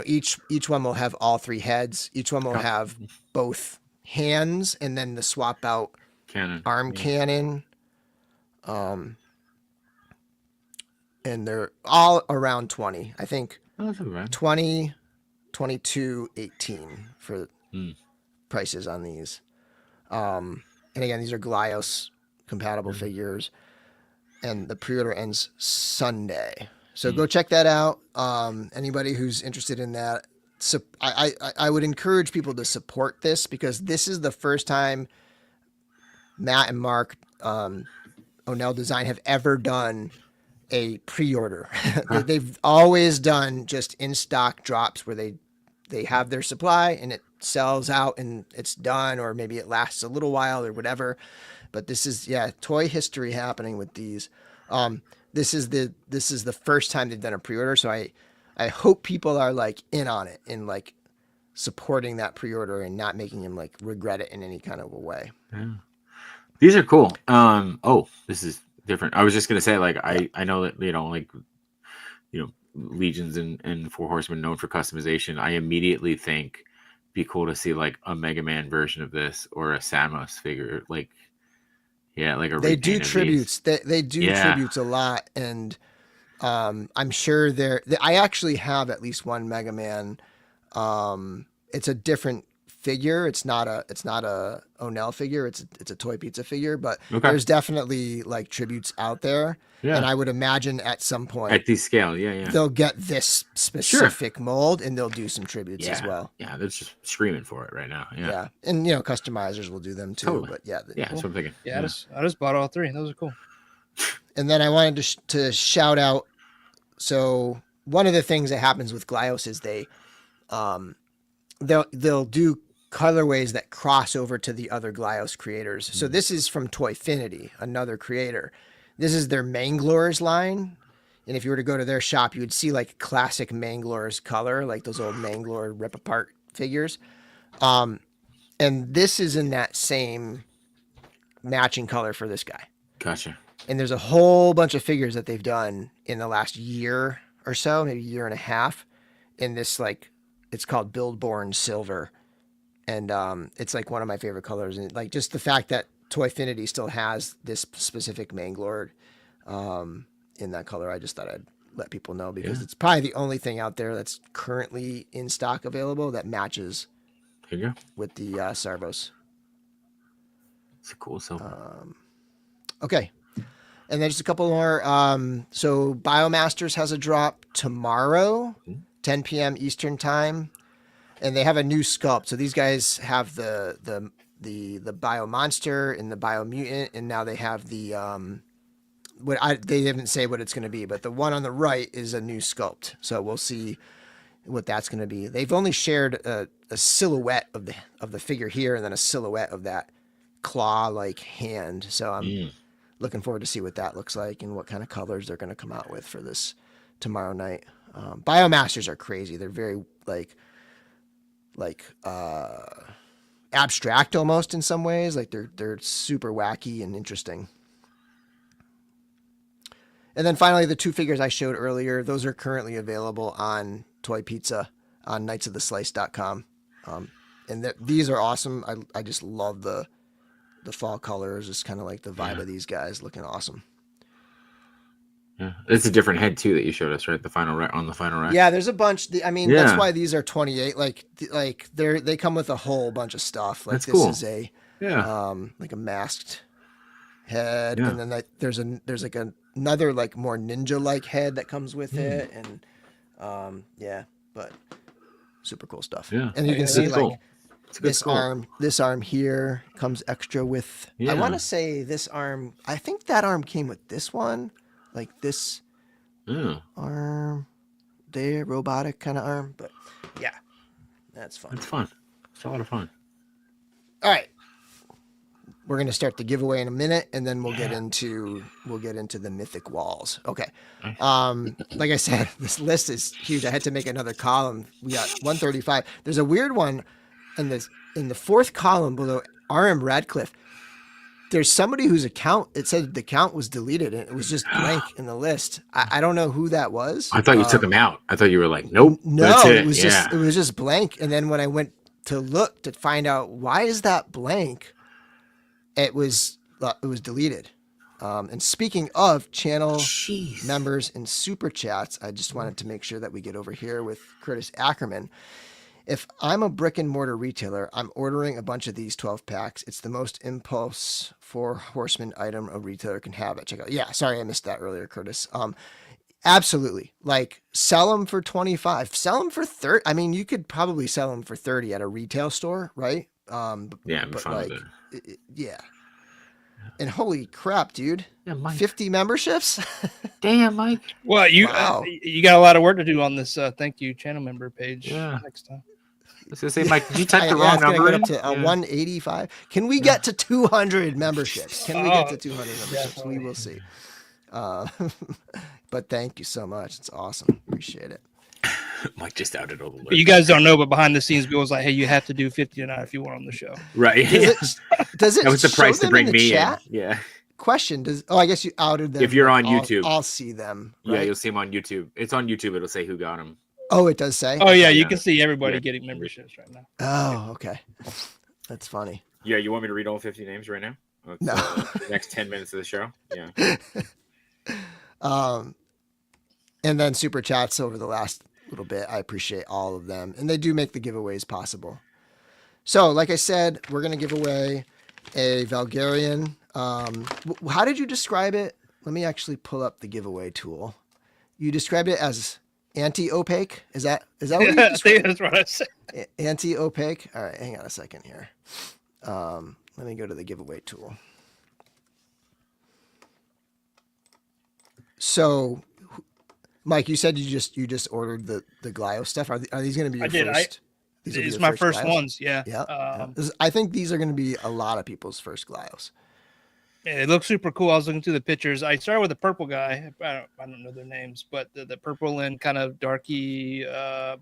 A: each one will have all 3 heads. Each one will have both hands, and then the swap out arm cannon. And they're all around 20. I think 20, 22, 18 for prices on these. And again, these are Glios compatible figures. And the pre-order ends Sunday. So go check that out. Anybody who's interested in that. So I would encourage people to support this, because this is the first time Matt and Mark, Onell Design, have ever done a pre-order. They've always done just in-stock drops where they have their supply and it sells out and it's done, or maybe it lasts a little while or whatever. But this is toy history happening with these. This is the first time they've done a pre-order, so I hope people are like in on it and like supporting that pre-order and not making them like regret it in any kind of a way.
B: Yeah. These are cool. This is different. I was just gonna say, like, I know that Legions and 4 Horsemen known for customization. I immediately think it'd be cool to see like a Mega Man version of this, or a Samus figure, like a
A: they do tributes. They do tributes a lot, and I'm sure I actually have at least one Mega Man. It's a different figure. It's not a Onell figure. It's a Toy Pizza figure, but there's definitely like tributes out there. Yeah. And I would imagine at some point
B: at this scale,
A: they'll get this specific mold and they'll do some tributes as well.
B: Yeah, they're just screaming for it right now. Yeah.
A: And customizers will do them too.
B: Totally.
A: But
B: that's what I'm thinking.
C: Yeah, I just bought all 3. Those are cool.
A: And then I wanted to shout out. So one of the things that happens with Glios is they'll do colorways that cross over to the other Glios creators. So this is from Toyfinity, another creator. This is their Manglores line. And if you were to go to their shop, you would see like classic Manglores color, like those old Manglore rip apart figures. And this is in that same matching color for this guy.
B: Gotcha.
A: And there's a whole bunch of figures that they've done in the last year or so, maybe a year and a half, in this, like, it's called Buildborn Silver. And it's like one of my favorite colors. And like just the fact that Toyfinity still has this specific Manglore in that color, I just thought I'd let people know, because it's probably the only thing out there that's currently in stock available that matches with the Sarvos.
B: It's a cool silver.
A: Okay. And then just a couple more. So Biomasters has a drop tomorrow, 10 p.m. Eastern time, and they have a new sculpt. So these guys have the Biomonster and the Biomutant, and now they have the they didn't say what it's going to be, but the one on the right is a new sculpt. So we'll see what that's going to be. They've only shared a silhouette of the figure here, and then a silhouette of that claw-like hand. So I'm looking forward to see what that looks like and what kind of colors they're going to come out with for this tomorrow night. Biomasters are crazy. They're very like abstract almost in some ways. Like they're super wacky and interesting. And then finally, the 2 figures I showed earlier, those are currently available on Toy Pizza on knightsoftheslice.com. And these are awesome. I just love the fall colors. Just kind of like the vibe of these guys looking awesome.
B: Yeah, it's a different head too that you showed us, right? The final rack on the final rack.
A: Yeah, there's a bunch. I mean, that's why these are 28. Like they come with a whole bunch of stuff. Like
B: that's
A: this
B: cool.
A: is a
B: Yeah.
A: like a masked head, and then there's like another like more ninja like head that comes with it, and but super cool stuff.
B: Yeah,
A: and you can see
B: that's
A: like
B: cool.
A: this arm here comes extra with. I want to say this arm. I think that arm came with this one, like this arm there, robotic kind of arm. But yeah, that's fun.
B: It's fun. It's a lot of fun.
A: All right. We're going to start the giveaway in a minute, and then we'll get into the mythic walls. Okay. Like I said, this list is huge. I had to make another column. We got 135. There's a weird one in the 4th column below RM Radcliffe. There's somebody whose account, it said the account was deleted, and it was just blank in the list. I don't know who that was.
B: I thought you took him out. I thought you were like, nope.
A: No, it was just blank. And then when I went to look to find out why is that blank, it was deleted. And speaking of channel members and super chats, I just wanted to make sure that we get over here with Curtis Ackerman. If I'm a brick and mortar retailer, I'm ordering a bunch of these 12 packs. It's the most impulse for horseman item a retailer can have it. Check out. Yeah, sorry I missed that earlier, Curtis. Absolutely. Like sell them for 25. Sell them for 30. I mean, you could probably sell them for 30 at a retail store, right?
B: Yeah, but like,
A: yeah. And holy crap, dude!
B: Yeah, Mike.
A: 50 memberships.
B: Damn, Mike.
C: Well, you got a lot of work to do on this. Thank you, channel member page. Next time.
B: I was gonna say, Mike, did you type the wrong number in?
A: Up to 185. Can we get to 200 memberships? Can we get to 200 memberships?
C: Definitely.
A: We will see. But thank you so much. It's awesome. Appreciate it.
B: Mike just outed all the list.
C: You guys don't know, but behind the scenes, Bill was like, "Hey, you have to do 50 tonight if you want on the show."
B: Right?
A: Does it?
B: That was the price to bring me in. Yeah.
A: Question: I guess you outed them.
B: If you're on YouTube,
A: I'll see them. Right?
B: Yeah, you'll see them on YouTube. It's on YouTube. It'll say who got them.
A: Oh, it does say.
C: Oh yeah, you can see everybody getting memberships right now.
A: Oh, okay. That's funny.
B: Yeah, you want me to read all 50 names right now?
A: No.
B: The next 10 minutes of the show. Yeah.
A: And then super chats over the last little bit. I appreciate all of them, and they do make the giveaways possible. So, like I said, we're going to give away a Valgarian. How did you describe it? Let me actually pull up the giveaway tool. You described it as anti-opaque. Is that what you described?
C: I think that's what I said.
A: Anti-opaque. All right, hang on a second here. Let me go to the giveaway tool. So, Mike, you said you just ordered the Glio stuff. Are these going to be your first?
C: It's my first Glios? Ones. Yeah.
A: Yeah. I think these are going to be a lot of people's first Glios.
C: Yeah, it looks super cool. I was looking through the pictures. I started with the purple guy. I don't know their names, but the purple and kind of darky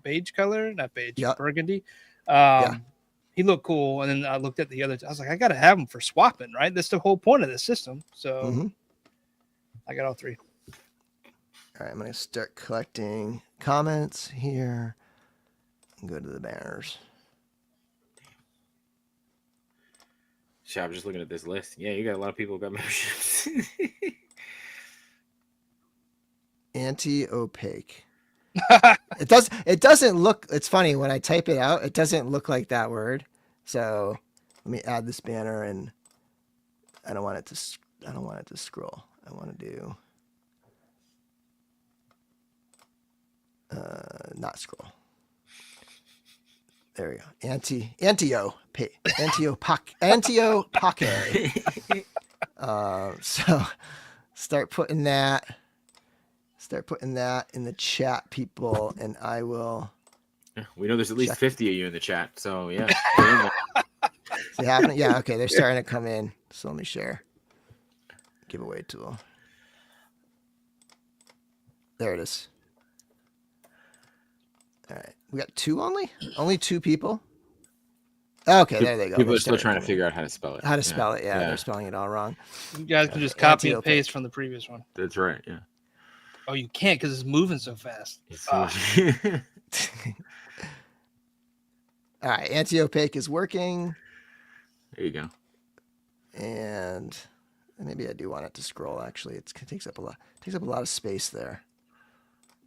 C: beige color, not beige, burgundy. He looked cool. And then I looked at the other. I was like, I got to have them for swapping, right? That's the whole point of the system. So I got all 3.
A: All right, I'm going to start collecting comments here and go to the banners.
B: So I'm just looking at this list. Yeah, you got a lot of people who got memberships.
A: Anti-opaque. It doesn't look. It's funny when I type it out. It doesn't look like that word. So let me add this banner, and I don't want it to scroll. I want to do not scroll. There we go. Antiopaque. So start putting that in the chat, people, and I will.
B: We know there's at least 50 of you in the chat, so yeah.
A: Is it happening? Yeah, okay, they're starting to come in. So let me share. Giveaway tool. There it is. All right, we got two only two people. Okay, there they go.
B: People
A: They
B: are still
A: started
B: trying to
A: coming
B: figure
A: in.
B: out how to spell it.
A: How to spell it? Yeah, they're spelling it all wrong.
C: You guys can just
A: Okay,
C: copy and
A: anti-opaque.
C: paste from the previous one.
B: That's right. Yeah.
C: Oh, you can't because it's moving so fast.
A: All right, anti-opaque is working.
B: There you go.
A: And maybe I do want it to scroll. Actually, it takes up a lot of space there.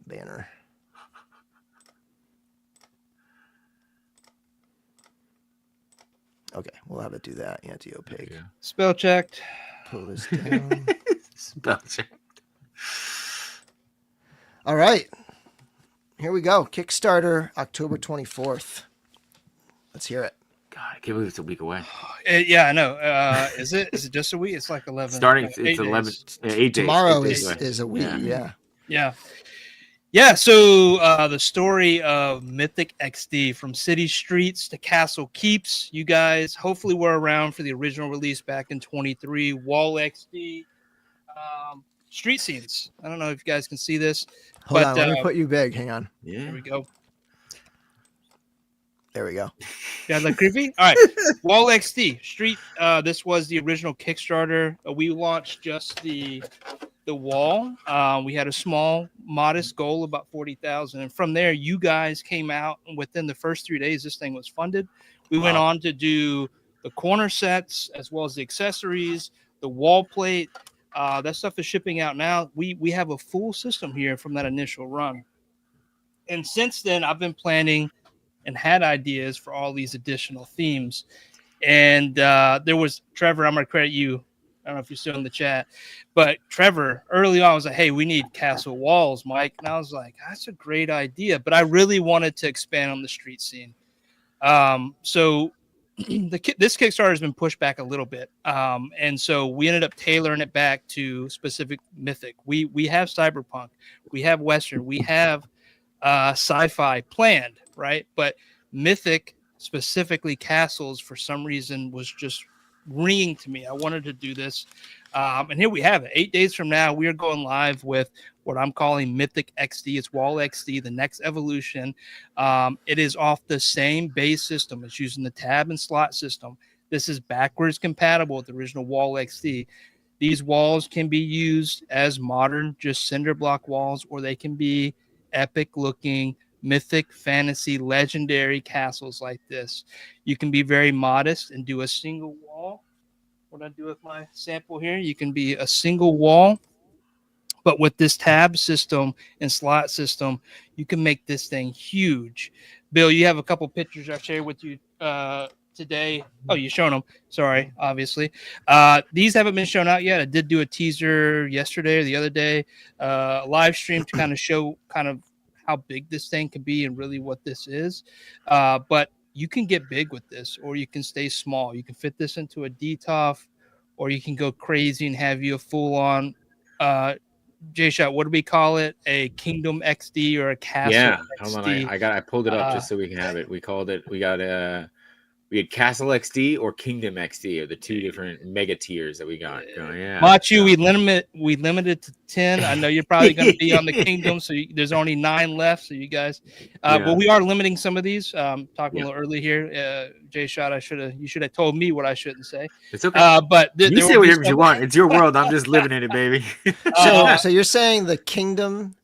A: Banner. Okay, we'll have it do that. Anti-opaque.
C: Spell checked.
A: Pull this down.
B: Spell check.
A: All right, here we go. Kickstarter, October 24th. Let's hear it.
B: God, I can't believe it's a week away.
C: Yeah, I know. Is it just a week? It's like 11.
B: Starting,
C: it's
B: it's 11. 8 days.
A: Tomorrow
B: 8 days
A: is a week. Yeah.
C: Yeah. So the story of Mythic XD, from city streets to castle keeps. You guys hopefully were around for the original release back in 23. Wall XD. Street scenes. I don't know if you guys can see this.
A: Hold on, let me put you big. Hang on.
B: Yeah.
C: There we go.
A: There we go.
C: Yeah, like creepy. All right. Wall XD Street. This was the original Kickstarter. We launched just the wall. We had a small, modest goal, about 40,000, and from there, you guys came out. And within the first 3 days, this thing was funded. We went on to do the corner sets as well as the accessories, the wall plate. That stuff is shipping out now. We have a full system here from that initial run, and since then, I've been planning and had ideas for all these additional themes. And there was Trevor. I'm gonna credit you. I don't know if you're still in the chat, but Trevor early on was like, "Hey, we need castle walls, Mike." And I was like, "That's a great idea," but I really wanted to expand on the street scene. So this Kickstarter has been pushed back a little bit, and so we ended up tailoring it back to specific Mythic. We have cyberpunk, we have Western, we have sci-fi planned, right? But Mythic, specifically castles, for some reason was just ringing to me. I wanted to do this, and here we have it. 8 days from now, we are going live with what I'm calling Mythic XD. It's Wall XD, the next evolution. It is off the same base system. It's using the tab and slot system. This is backwards compatible with the original Wall XD. These walls can be used as modern, just cinder block walls, or they can be epic looking mythic, fantasy, legendary castles like this. You can be very modest and do a single wall. What I do with my sample here, you can be a single wall, but with this tab system and slot system, you can make this thing huge. Bill, you have a couple pictures I shared with you today. Oh, you're showing them. Sorry, obviously. These haven't been shown out yet. I did do a teaser yesterday or the other day, live stream to kind of show kind of how big this thing can be and really what this is. But you can get big with this, or you can stay small. You can fit this into a DTOF, or you can go crazy and have you a full-on J-Shot, what do we call it? A Kingdom XD or a Castle XD?
B: Hold on, I pulled it up just so we can have it. We had Castle XD or Kingdom XD are the two different mega tiers that we got. Yeah.
C: Machu, we limited to 10. I know you're probably going to be on the Kingdom, so there's only 9 left. So you guys, but we are limiting some of these. Talking a little early here, J-Shot. You should have told me what I shouldn't say.
B: It's okay.
C: But
B: you say whatever you want. It's your world. I'm just living in it, baby.
A: So you're saying the Kingdom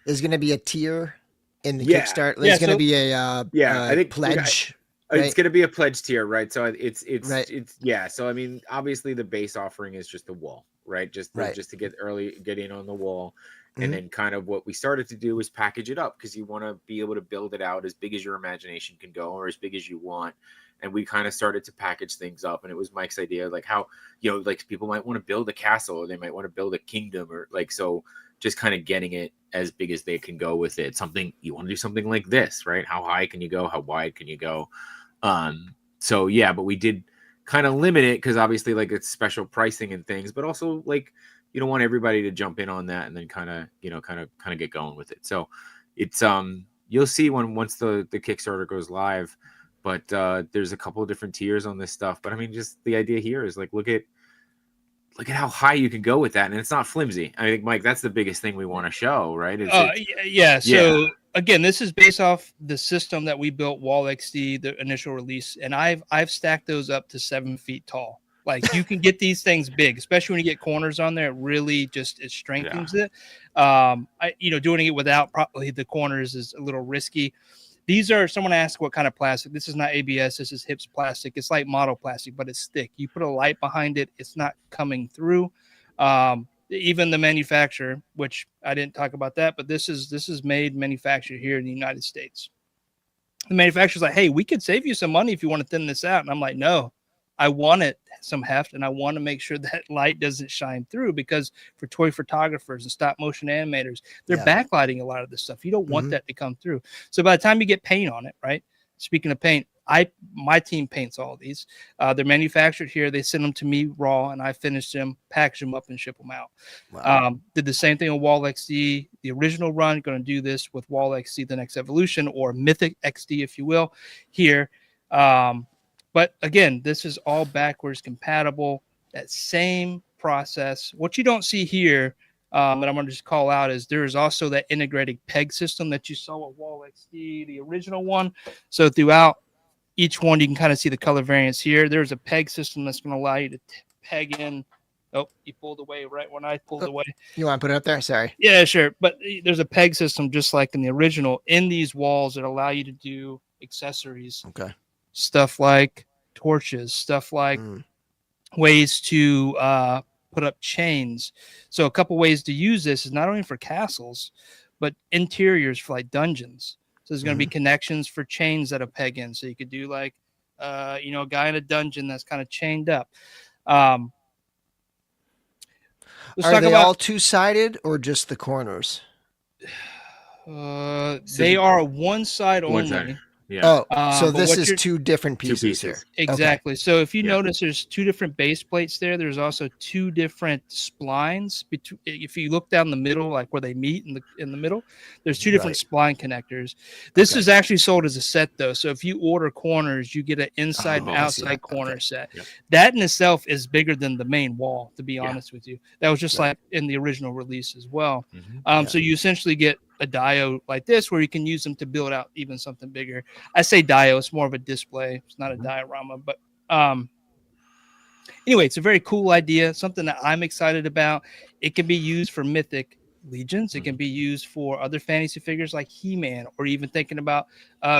A: is going to be a tier in the Kickstarter? There's going to be I think pledge.
B: Right? It's going to be a pledge tier, right? So it's
A: right.
B: So I mean, obviously the base offering is just the wall, right? Just to get in on the wall, and then kind of what we started to do is package it up because you want to be able to build it out as big as your imagination can go, or as big as you want. And we kind of started to package things up, and it was Mike's idea, like how like people might want to build a castle, or they might want to build a kingdom, or like so. Just kind of getting it as big as they can go with it. Something you want to do something like this, right? How high can you go? How wide can you go? So yeah, but we did kind of limit it because obviously like it's special pricing and things, but also like you don't want everybody to jump in on that and then kind of get going with it. So it's you'll see once the Kickstarter goes live, but there's a couple of different tiers on this stuff. But I mean, just the idea here is like look at how high you can go with that, and it's not flimsy. I think, Mike, that's the biggest thing we want to show, right?
C: So again, this is based off the system that we built, Wall XD, the initial release, and I've stacked those up to 7 feet tall. Like you can get these things big, especially when you get corners on there. It really just it strengthens it. Doing it without probably the corners is a little risky. These are, someone asked what kind of plastic. This is not ABS. This is HIPS plastic. It's like model plastic, but it's thick. You put a light behind it, it's not coming through. Even the manufacturer, which I didn't talk about that, but this is manufactured here in the United States. The manufacturer's like, hey, we could save you some money if you want to thin this out. And I'm like, no, I want it some heft, and I want to make sure that light doesn't shine through, because for toy photographers and stop motion animators, they're backlighting a lot of this stuff. You don't want that to come through. So by the time you get paint on it, right? Speaking of paint, my team paints all of these. They're manufactured here. They send them to me raw, and I finish them, package them up, and ship them out. Wow. Did the same thing with Wall XD, the original run. Going to do this with Wall XD, the next evolution, or Mythic XD, if you will, here. But again, this is all backwards compatible. That same process. What you don't see here, and I'm going to just call out, is there is also that integrated peg system that you saw with Wall XD, the original one. So throughout each one, you can kind of see the color variants here. There's a peg system that's going to allow you to peg in. Oh, you pulled away right when I pulled away.
A: You want to put it up there? Sorry.
C: Yeah, sure. But there's a peg system just like in the original in these walls that allow you to do accessories.
A: Okay.
C: Stuff like torches, stuff like ways to put up chains. So a couple ways to use this is not only for castles, but interiors for like dungeons. So there's going to be connections for chains that are peg in. So you could do like, a guy in a dungeon that's kind of chained up. Are
A: they all two-sided or just the corners?
C: They are one side only.
B: Yeah.
A: Oh, so this is two different pieces here.
C: Exactly. Okay. So if you notice, there's two different base plates there. There's also two different splines. If you look down the middle, like where they meet in the middle, there's two different spline connectors. This is actually sold as a set, though. So if you order corners, you get an inside and outside corner set. Yep. That in itself is bigger than the main wall, to be honest with you. That was just like in the original release as well. So you essentially get a dio like this, where you can use them to build out even something bigger. I say dio, it's more of a display. It's not a diorama, but anyway, it's a very cool idea, something that I'm excited about. It can be used for Mythic Legions. It can be used for other fantasy figures like He-Man, or even thinking about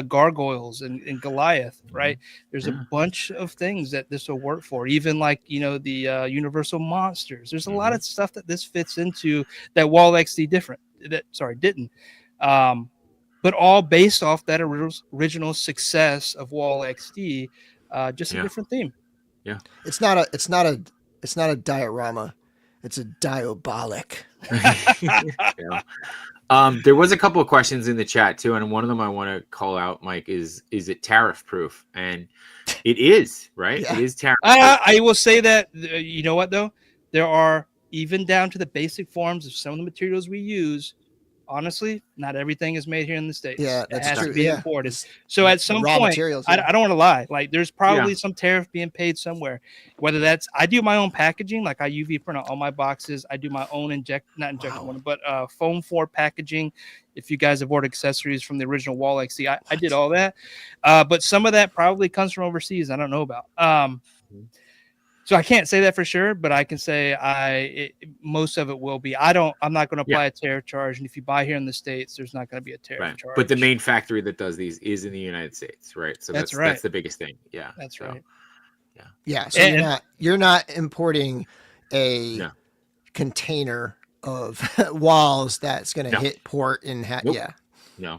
C: gargoyles and Goliath, right? There's a bunch of things that this will work for, even like, the Universal Monsters. There's a lot of stuff that this fits into that Wall XD didn't. But all based off that original success of Wall XD, just a different theme.
A: Yeah, it's not a diorama, it's a diabolic.
B: There was a couple of questions in the chat too, and one of them I want to call out, Mike, is it tariff proof? And it is, right? It is tariff proof.
C: I will say that, you know what though, there are, even down to the basic forms of some of the materials we use, honestly, not everything is made here in the States.
A: Yeah, that's
C: it has
A: true.
C: to be imported. So at some point,
A: materials,
C: I don't want to lie. Like there's probably some tariff being paid somewhere. Whether that's, I do my own packaging, like I UV print on all my boxes. I do my own foam 4 packaging. If you guys have ordered accessories from the original Wall XD, I did all that. But some of that probably comes from overseas. I don't know about. So I can't say that for sure, but I can say most of it will be. I'm not going to apply a tariff charge, and if you buy here in the States, there's not going to be a tariff charge.
B: But the main factory that does these is in the United States, right? So that's the biggest thing. Yeah,
C: that's right.
A: Yeah. So you're not importing a container of walls that's going to hit port and
C: No.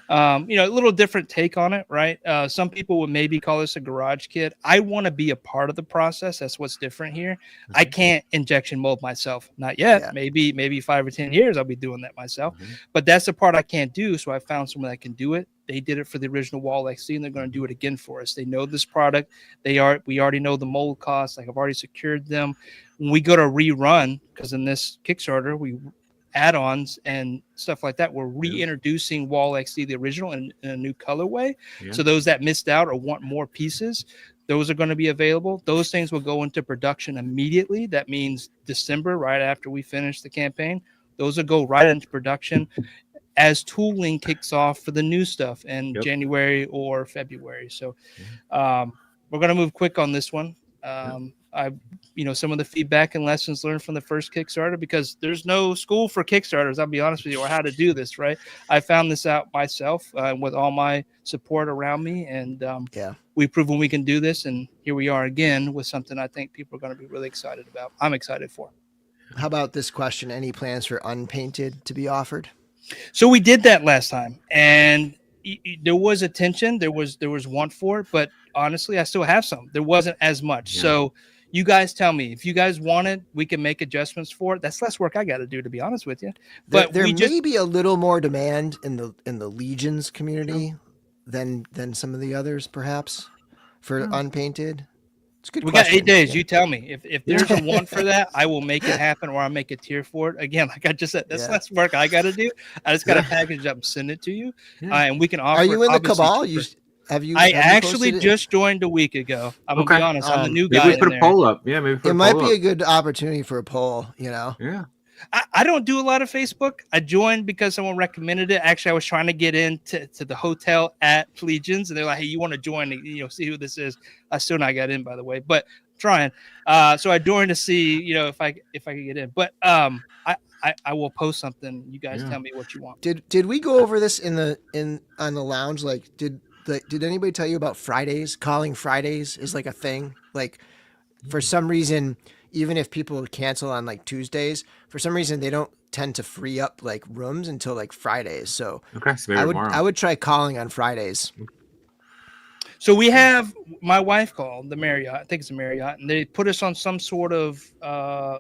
C: A little different take on it, right? Some people would maybe call this a garage kit. I want to be a part of the process. That's what's different here. I can't injection mold myself, not yet. Yeah. Maybe 5 or 10 years I'll be doing that myself. But that's the part I can't do. So I found someone that can do it. They did it for the original Wall XD, and they're going to do it again for us. They know this product. We already know the mold costs. Like I've already secured them. When we go to rerun, because in this Kickstarter we add-ons and stuff like that, we're reintroducing Wall XD, the original, in a new colorway. So those that missed out or want more pieces, those are going to be available. Those things will go into production immediately. That means December, right after we finish the campaign. Those will go right into production. as tooling kicks off for the new stuff in January or February. So we're going to move quick on this one. Some of the feedback and lessons learned from the first Kickstarter, because there's no school for Kickstarters, I'll be honest with you, or how to do this, right? I found this out myself with all my support around me, and we've proven we can do this, and here we are again with something I think people are going to be really excited about. I'm excited for.
A: How about this question? Any plans for unpainted to be offered?
C: So we did that last time, and there was attention. There was want for it, but honestly, I still have some. There wasn't as much. Yeah. So you guys tell me if you guys want it, we can make adjustments for it. That's less work I got to do, to be honest with you. But
A: there may be a little more demand in the Legions community than some of the others, perhaps, for unpainted. It's a good question.
C: Got 8 days. Yeah. You tell me if there's a want for that, I will make it happen, or I'll make a tier for it. Again, like I just said, that's less work I got to do. I just got to package it up and send it to you, and we can offer.
A: Are you in the Cabal?
C: I actually just joined a week ago. I'm gonna be honest. I'm the new guy.
B: Maybe put a poll up. Yeah, maybe
A: it might be a good opportunity for a poll.
B: Yeah.
C: I don't do a lot of Facebook. I joined because someone recommended it. Actually, I was trying to get into the hotel at Legions, and they're like, "Hey, you want to join? See who this is." I still not got in, by the way, but trying. So I joined to see, if I could get in. But I will post something. You guys tell me what you want.
A: Did we go over this on the lounge? Like, did anybody tell you about Fridays? Calling Fridays is like a thing. Like, for some reason, even if people cancel on like Tuesdays, for some reason they don't tend to free up like rooms until like Fridays. So I would try calling on Fridays.
C: So we have my wife called the Marriott. I think it's a Marriott, and they put us on some sort of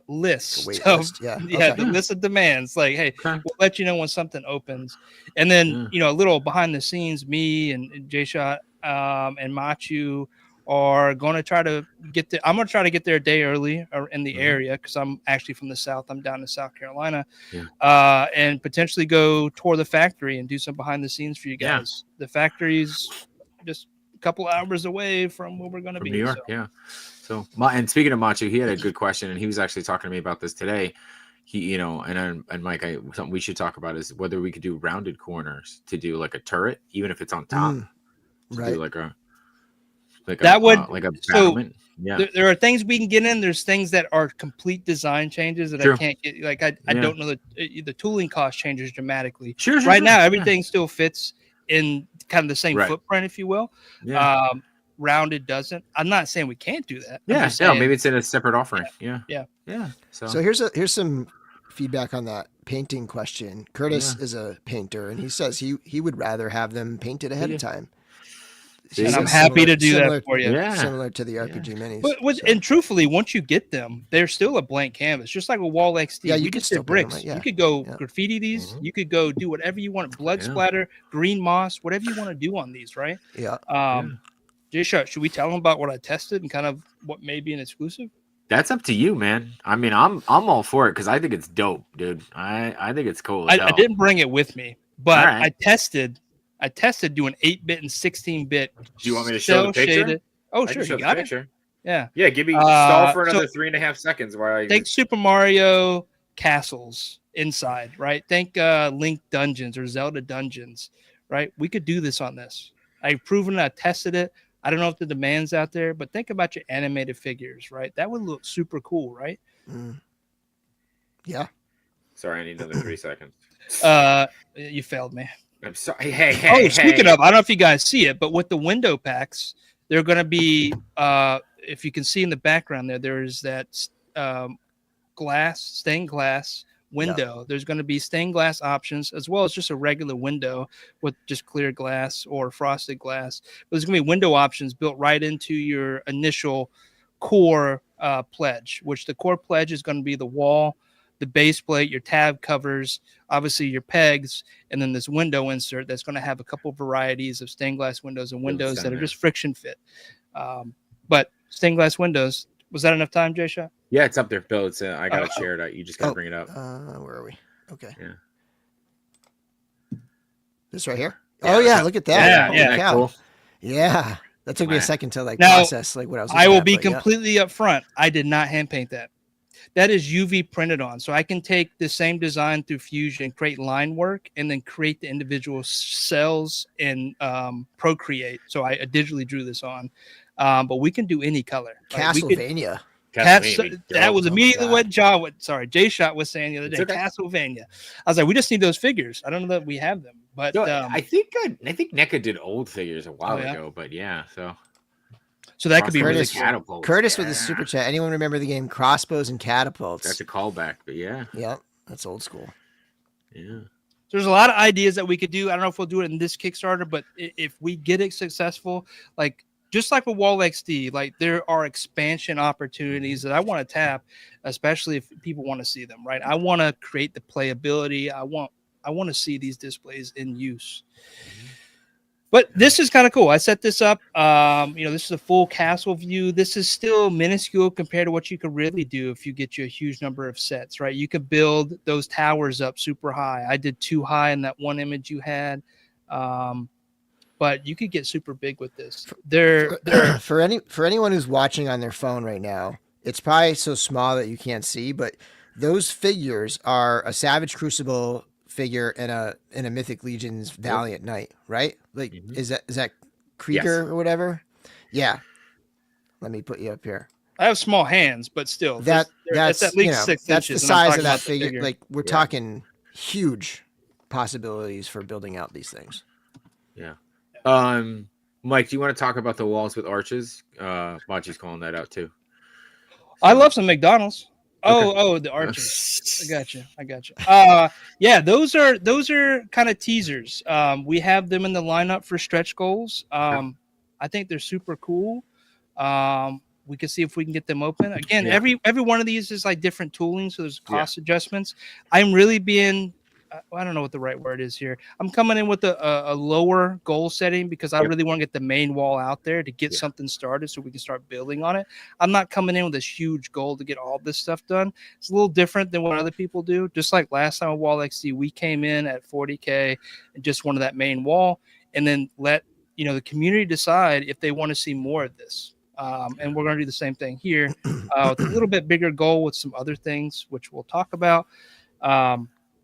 C: list.
A: List.
C: The list of demands. Like, hey, we'll let you know when something opens, and then a little behind the scenes, me and J-Shot and Machu are going to try to get there. I'm going to try to get there a day early or in the area, because I'm actually from the South. I'm down in South Carolina, and potentially go tour the factory and do some behind the scenes for you guys. The factory's just a couple hours away from where we're going to be.
B: New York, So, and speaking of Machu, he had a good question, and he was actually talking to me about this today. He, and Mike, something we should talk about is whether we could do rounded corners to do like a turret, even if it's on top.
A: Right.
B: Do like a
C: battlement. There are things we can get in. There's things that are complete design changes that I can't get. Like I don't know the tooling cost changes dramatically. Right now, everything still fits in kind of the same footprint, if you will. Rounded doesn't. I'm not saying we can't do that.
B: Maybe it's in a separate offering.
A: So here's some feedback on that painting question. Curtis is a painter, and he says he would rather have them painted ahead of time.
C: And I'm happy to do that for you.
A: Similar to the RPG minis.
C: And truthfully, once you get them, they're still a blank canvas, just like a wall XD.
A: Yeah, you could still
C: bricks. You could go graffiti these. You could go do whatever you want. Blood splatter, green moss, whatever you want to do on these, right? J-Shot, should we tell them about what I tested and kind of what may be an exclusive?
B: That's up to you, man. I mean, I'm all for it because I think it's dope, dude. I think it's cool.
C: I didn't bring it with me, but I tested doing 8-bit and 16-bit.
B: Do you want me to show the picture?
C: Shaded. Oh, sure. You got it. Yeah.
B: Yeah. Give me stall for another 3.5 seconds while I
C: think Super Mario castles inside, right? Think Link dungeons or Zelda dungeons, right? We could do this on this. I've proven it. I tested it. I don't know if the demand's out there, but think about your animated figures, right? That would look super cool, right?
A: Yeah.
B: Sorry, I need another 3 seconds.
C: You failed me.
B: I'm sorry. Hey.
C: Speaking of, I don't know if you guys see it, but with the window packs, they're going to be, if you can see in the background there's that stained glass window. There's going to be stained glass options as well as just a regular window with just clear glass or frosted glass. But there's going to be window options built right into your initial core pledge, which the core pledge is going to be the wall, the base plate, your tab covers, obviously your pegs, and then this window insert that's going to have a couple varieties of stained glass windows and windows that are just friction fit. But stained glass windows, was that enough time, J-Shot?
B: Yeah, it's up there, Bill. It's I got to share it. You just got to bring it up.
A: Where are we? Okay.
B: Yeah.
A: This right here? Yeah, look at that.
C: Yeah.
A: Cool. Yeah. That took me a second to process what I was.
C: I will be completely upfront. I did not hand paint that. That is UV printed on. So I can take the same design through Fusion, create line work, and then create the individual cells in Procreate. So I digitally drew this on. But we can do any color. Like we could.
A: Castlevania.
C: That was
A: Oh my
C: immediately
A: God.
C: what Jay Shot was saying the other day.
B: It's okay.
C: Castlevania. I was like, we just need those figures. I don't know that we have them, but
B: No, I think NECA did old figures a while ago, but yeah,
C: so that could be really
A: Curtis,
C: cool.
B: catapults.
A: Curtis with the super chat. Anyone remember the game Crossbows and Catapults?
B: That's a callback, but yeah,
A: Yep, that's old school.
B: yeah.
C: There's a lot of ideas that we could do. I don't know if we'll do it in this Kickstarter, but if we get it successful, like just like with Wall XD, like there are expansion opportunities that I want to tap, especially if people want to see them, right? I want to create the playability. I want to see these displays in use. But this is kind of cool. I set this up. This is a full castle view. This is still minuscule compared to what you could really do if you get you a huge number of sets, right? You could build those towers up super high. I did 2 high in that one image you had. But you could get super big with this.
A: For anyone who's watching on their phone right now, it's probably so small that you can't see, but those figures are a Savage Crucible figure and a Mythic Legion's Valiant Knight, right? Like is that Krieger or whatever? Yeah. Let me put you up here.
C: I have small hands, but still,
A: that's
C: at least 6
A: that's
C: inches.
A: the size of that figure. Like we're talking huge possibilities for building out these things.
B: Yeah. Mike, do you want to talk about the walls with arches? Machi's calling that out too.
C: I love some McDonald's.
B: Okay.
C: Oh, the arches. I got you. Yeah, those are kind of teasers. We have them in the lineup for stretch goals. I think they're super cool. We can see if we can get them open. Again, every one of these is like different tooling, so there's cost adjustments. I'm really being I don't know what the right word is here. I'm coming in with a lower goal setting because I really want to get the main wall out there to get something started so we can start building on it. I'm not coming in with this huge goal to get all this stuff done. It's a little different than what other people do. Just like last time with Wall XD, we came in at 40K and just wanted that main wall and then let the community decide if they want to see more of this. And we're going to do the same thing here with a little bit bigger goal with some other things, which we'll talk about.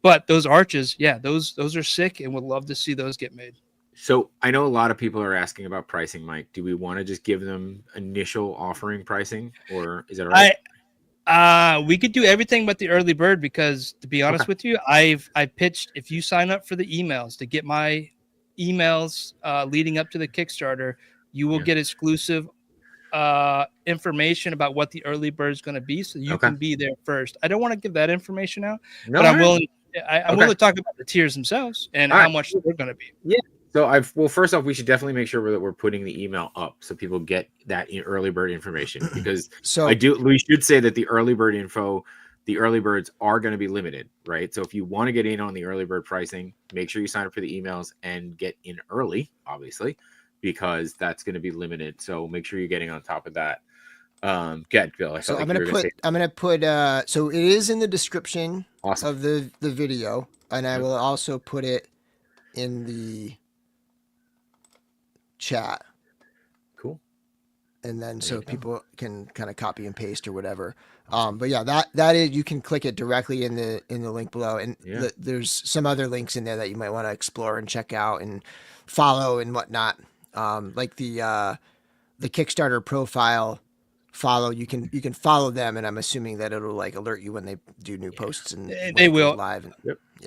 C: But those arches, those are sick, and would love to see those get made.
B: So I know a lot of people are asking about pricing, Mike. Do we want to just give them initial offering pricing, or is that all right?
C: We could do everything but the early bird because, to be honest with you, I pitched if you sign up for the emails to get my emails leading up to the Kickstarter, you will get exclusive information about what the early bird is going to be, so you can be there first. I don't want to give that information out, but I'm willing. I'm willing to talk about the tiers themselves and how much they're going to be.
B: Yeah. So first off, we should definitely make sure that we're putting the email up so people get that early bird information because we should say that the early bird info, the early birds are going to be limited, right? So if you want to get in on the early bird pricing, make sure you sign up for the emails and get in early, obviously, because that's going to be limited. So make sure you're getting on top of that. Get Bill.
A: I'm gonna put so it is in the description of the video, and I will also put it in the chat.
B: Cool.
A: And then so people can kind of copy and paste or whatever. But yeah, that is, you can click it directly in the link below, and there's some other links in there that you might want to explore and check out and follow and whatnot. Like the Kickstarter profile. You can follow them, and I'm assuming that it'll like alert you when they do new posts and
C: they will
A: live. And,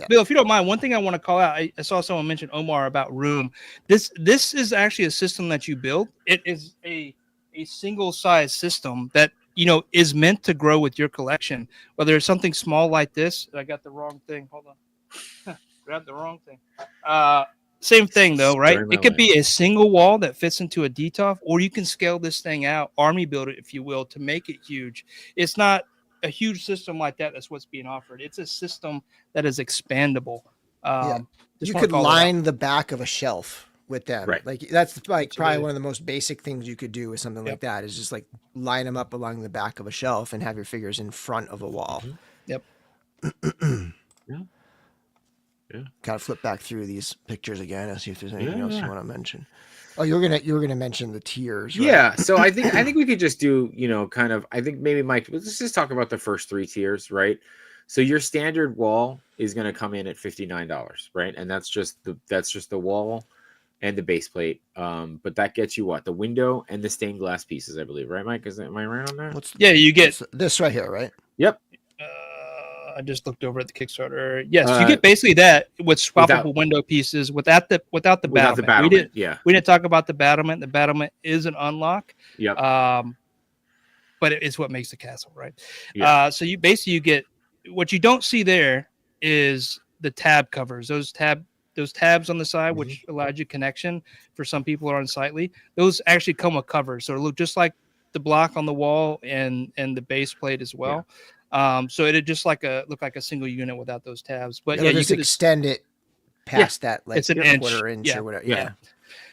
C: Bill, if you don't mind, one thing I want to call out, I saw someone mention Omar about Room. This is actually a system that you build. It is a single size system that is meant to grow with your collection. Whether it's something small like this, I got the wrong thing. Hold on, grabbed the wrong thing. Same thing though, right? It could be a single wall that fits into a DTOF, or you can scale this thing out, army build it, if you will, to make it huge. It's not a huge system like that. That's what's being offered. It's a system that is expandable.
A: You could line the back of a shelf with them.
B: Right.
A: Like that's like probably one of the most basic things you could do with something like that is just like line them up along the back of a shelf and have your figures in front of a wall.
C: Yep.
A: Yeah. Kind of flip back through these pictures again and see if there's anything else you want to mention. Oh, you were gonna mention the tiers, right?
B: Yeah, so I think we could just do, kind of. I think maybe Mike. Let's just talk about the first three tiers, right? So your standard wall is going to come in at $59, right? And that's just the wall and the base plate. But that gets you what? The window and the stained glass pieces, I believe, right, Mike? Am I right on that?
C: Yeah, you get
A: This right here, right?
B: Yep.
C: I just looked over at the Kickstarter. Yes, you
B: Uh,
C: get basically that with swappable
B: without
C: window pieces without the
B: without the
C: battlement.
B: battlement. Yeah.
C: We didn't talk about the battlement. The battlement is an unlock.
B: Yep.
C: But it's what makes the castle, right?
B: Yeah.
C: So you get what you don't see there is the tab covers. Those tabs on the side, which allowed you connection for some people who are unsightly. Those actually come with covers, so it look just like the block on the wall and the base plate as well. So it'd just look like a single unit without those tabs. But
A: It'll
C: you
A: just
C: could
A: extend it past that, like
C: it's an
A: quarter
C: inch.
A: inch or whatever.
B: Yeah.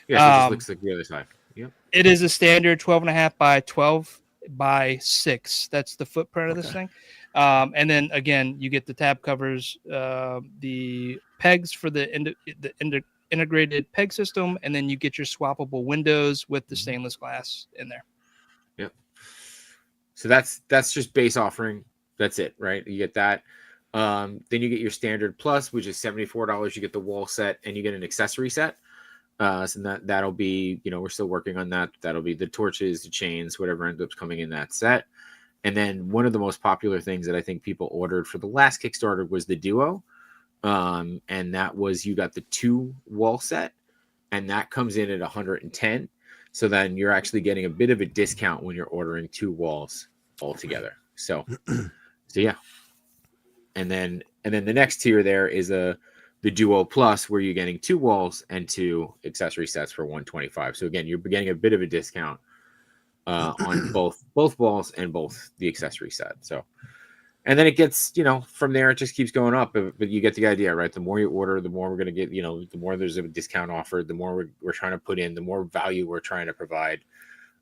B: Yeah. So it just looks like the other side. Yep.
C: It is a standard 12.5 by 12 by 6. That's the footprint of this thing. And then again, you get the tab covers, the pegs for the integrated peg system, and then you get your swappable windows with the stainless glass in there.
B: Yep. So that's just base offering. That's it, right? You get that. Then you get your standard plus, which is $74. You get the wall set and you get an accessory set. So that'll be, we're still working on that. That'll be the torches, the chains, whatever ends up coming in that set. And then one of the most popular things that I think people ordered for the last Kickstarter was the Duo. And that was, you got the 2 wall set, and that comes in at 110. So then you're actually getting a bit of a discount when you're ordering 2 walls all together. So yeah. And then the next tier there is the Duo Plus, where you're getting 2 walls and 2 accessory sets for 125. So again, you're getting a bit of a discount on both walls and both the accessory set. So, and then it gets, from there it just keeps going up. But you get the idea, right? The more you order, the more we're going to get. The more there's a discount offered, the more we're trying to put in, the more value we're trying to provide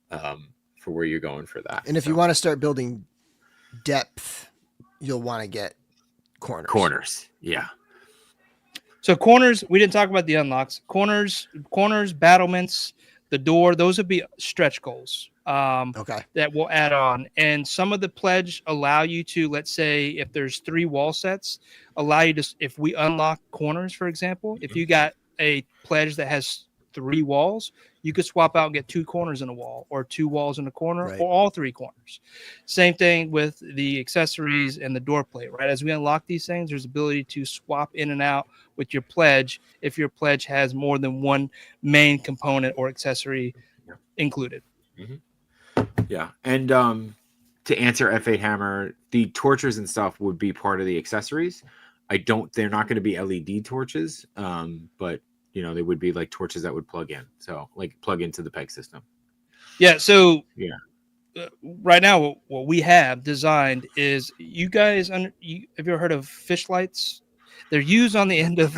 B: for where you're going for that.
A: And if you want to start building depth, you'll want to get corners.
B: Yeah.
C: So corners, we didn't talk about the unlocks. Corners, battlements, the door, those would be stretch goals. That will add on. And some of the pledge allow you to, let's say, if there's 3 wall sets, allow you to, if we unlock corners, for example, if you got a pledge that has 3 walls, you could swap out and get 2 corners in a wall, or 2 walls in a corner, or all 3 corners. Same thing with the accessories and the door plate, right? As we unlock these things, there's ability to swap in and out with your pledge if your pledge has more than one main component or accessory included.
B: Yeah. And to answer F8 Hammer, the torches and stuff would be part of the accessories. They're not going to be LED torches, but they would be like torches that would plug in. So like plug into the peg system. Yeah.
C: So right now, what we have designed is, you guys, have you ever heard of fish lights? They're used on the end of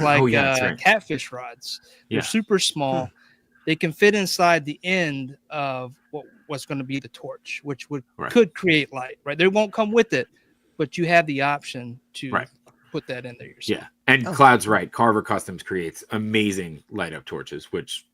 C: catfish rods. They're super small. They can fit inside the end of what's going to be the torch, which could create light, right? They won't come with it, but you have the option to put that in there yourself.
B: Yeah. And Cloud's right. Carver Customs creates amazing light up torches, which,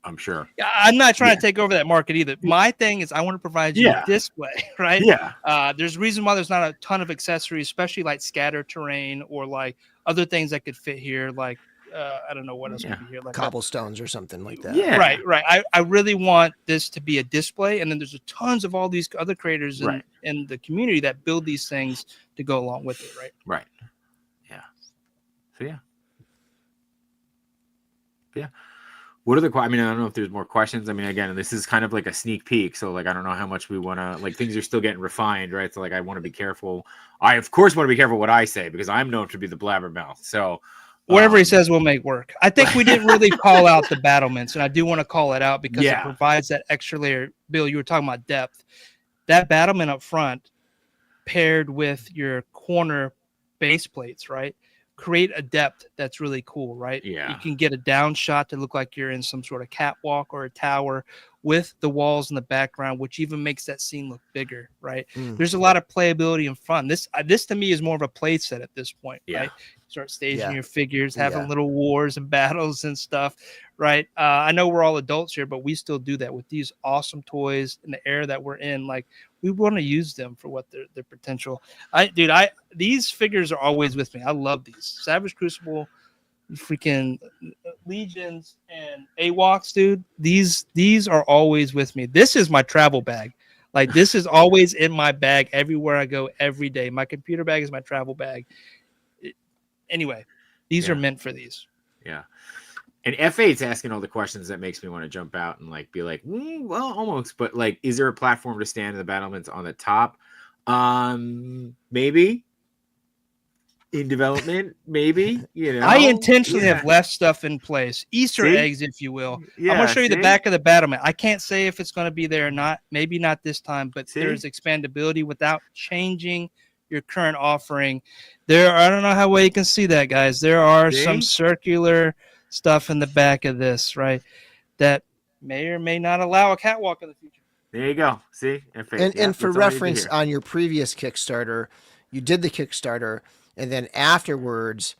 B: I'm sure.
C: Yeah, I'm not trying to take over that market either. My thing is, I want to provide you a display, right?
B: Yeah.
C: There's a reason why there's not a ton of accessories, especially like scatter terrain or like other things that could fit here, like I don't know what else could be here, like
A: cobblestones or something like that.
B: Yeah.
C: Right. I really want this to be a display, and then there's tons of all these other creators in the community that build these things to go along with it, right?
B: Right. Yeah. So yeah. What are the? I don't know if there's more questions. Again, this is kind of like a sneak peek, so like I don't know how much we want to. Like things are still getting refined, right? So like I want to be careful. I of course want to be careful what I say, because I'm known to be the blabbermouth. So
C: whatever he says will make work. I think we didn't really call out the battlements, and I do want to call it out because it provides that extra layer. Bill, you were talking about depth. That battlement up front, paired with your corner base plates, right? Create a depth that's really cool, right?
B: Yeah.
C: You can get a down shot to look like you're in some sort of catwalk or a tower, with the walls in the background, which even makes that scene look bigger, right?
A: Mm.
C: There's a lot of playability and fun. This to me is more of a play set at this point,
B: Yeah.
C: right? Start staging
A: Yeah.
C: your figures, having
A: Yeah.
C: little wars and battles and stuff, right? I know we're all adults here, but we still do that with these awesome toys in the era that we're in. Like, we want to use them for what their potential. These figures are always with me. I love these Savage Crucible, freaking Legions, and AWOCs, dude. These are always with me. This is my travel bag. Like, this is always in my bag everywhere I go every day. My computer bag is my travel bag. Anyway, these are meant for these.
B: Yeah. And F8's asking all the questions that makes me want to jump out and like be like, well, almost. But like, is there a platform to stand in the battlements on the top? Maybe. In development, maybe,
C: I intentionally have left stuff in place, Easter
B: See?
C: eggs, if you will.
B: Yeah,
C: I'm going to show you the
B: see?
C: back of the battlement. I can't say if it's going to be there or not. Maybe not this time, but
B: See?
C: there's expandability without changing your current offering. I don't know how well you can see that, guys. There are some
B: See?
C: circular stuff in the back of this, right, that may or may not allow a catwalk in the future.
B: There you go. See? F8.
A: And for reference, on your previous Kickstarter, you did the Kickstarter, and then afterwards,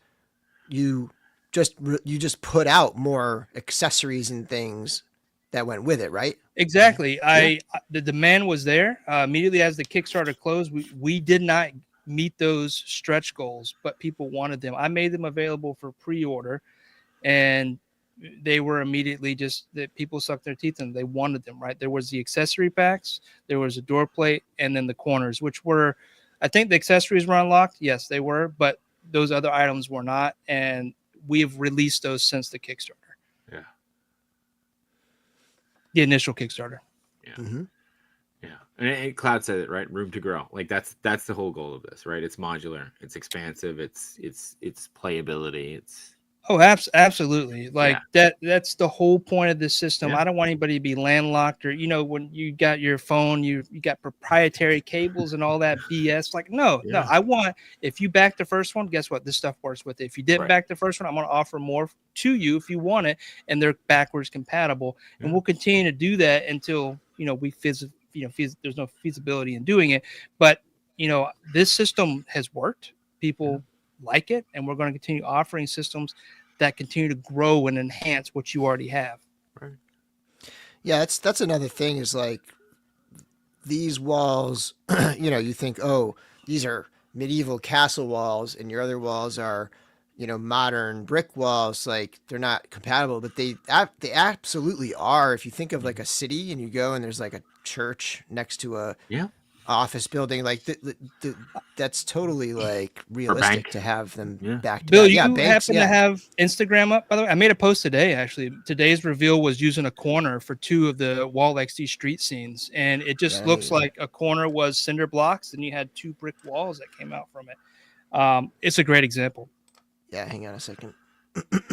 A: you just put out more accessories and things that went with it, right?
C: Exactly. The demand was there immediately as the Kickstarter closed. We did not meet those stretch goals, but people wanted them. I made them available for pre-order, and they were immediately just that people sucked their teeth in. They wanted them, right? There was the accessory packs, there was a door plate, and then the corners, which were, I think the accessories were unlocked. Yes, they were, but those other items were not. And we've released those since the Kickstarter.
B: Yeah.
C: The initial Kickstarter.
B: Yeah.
A: Mm-hmm.
B: Yeah. And Cloud said it, right? Room to grow. Like that's the whole goal of this, right? It's modular, it's expansive, it's playability, it's
C: Absolutely. Like that's the whole point of this system.
B: Yeah.
C: I don't want anybody to be landlocked, or when you got your phone, you got proprietary cables and all that BS. Like, no, I want, if you back the first one, guess what? This stuff works with it. If you didn't back the first one, I'm going to offer more to you if you want it, and they're backwards compatible. And we'll continue to do that until there's no feasibility in doing it. But this system has worked. People like it, and we're going to continue offering systems that continue to grow and enhance what you already have.
B: Right.
A: Yeah, that's another thing is like these walls, you think, oh, these are medieval castle walls and your other walls are, modern brick walls. Like, they're not compatible, but they absolutely are. If you think of like a city and you go and there's like a church next to a office building, like that's totally like realistic to have them back to
C: Bill,
A: back.
C: you happen to have Instagram up, by the way? I made a post today, actually. Today's reveal was using a corner for 2 of the Wall XD street scenes, and it just looks like a corner was cinder blocks, and you had 2 brick walls that came out from it. It's a great example.
A: Yeah, hang on a second. Let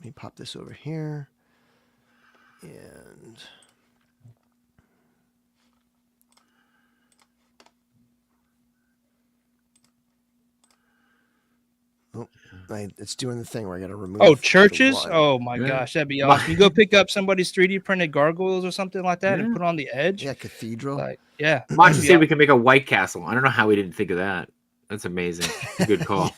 A: me pop this over here. And it's doing the thing where I got to remove.
C: Oh, churches? Oh my gosh, that'd be awesome. You go pick up somebody's 3D printed gargoyles or something like that and put on the edge.
A: Yeah, cathedral.
C: Like,
B: Watch and say we can make a White Castle. I don't know how we didn't think of that. That's amazing. Good call.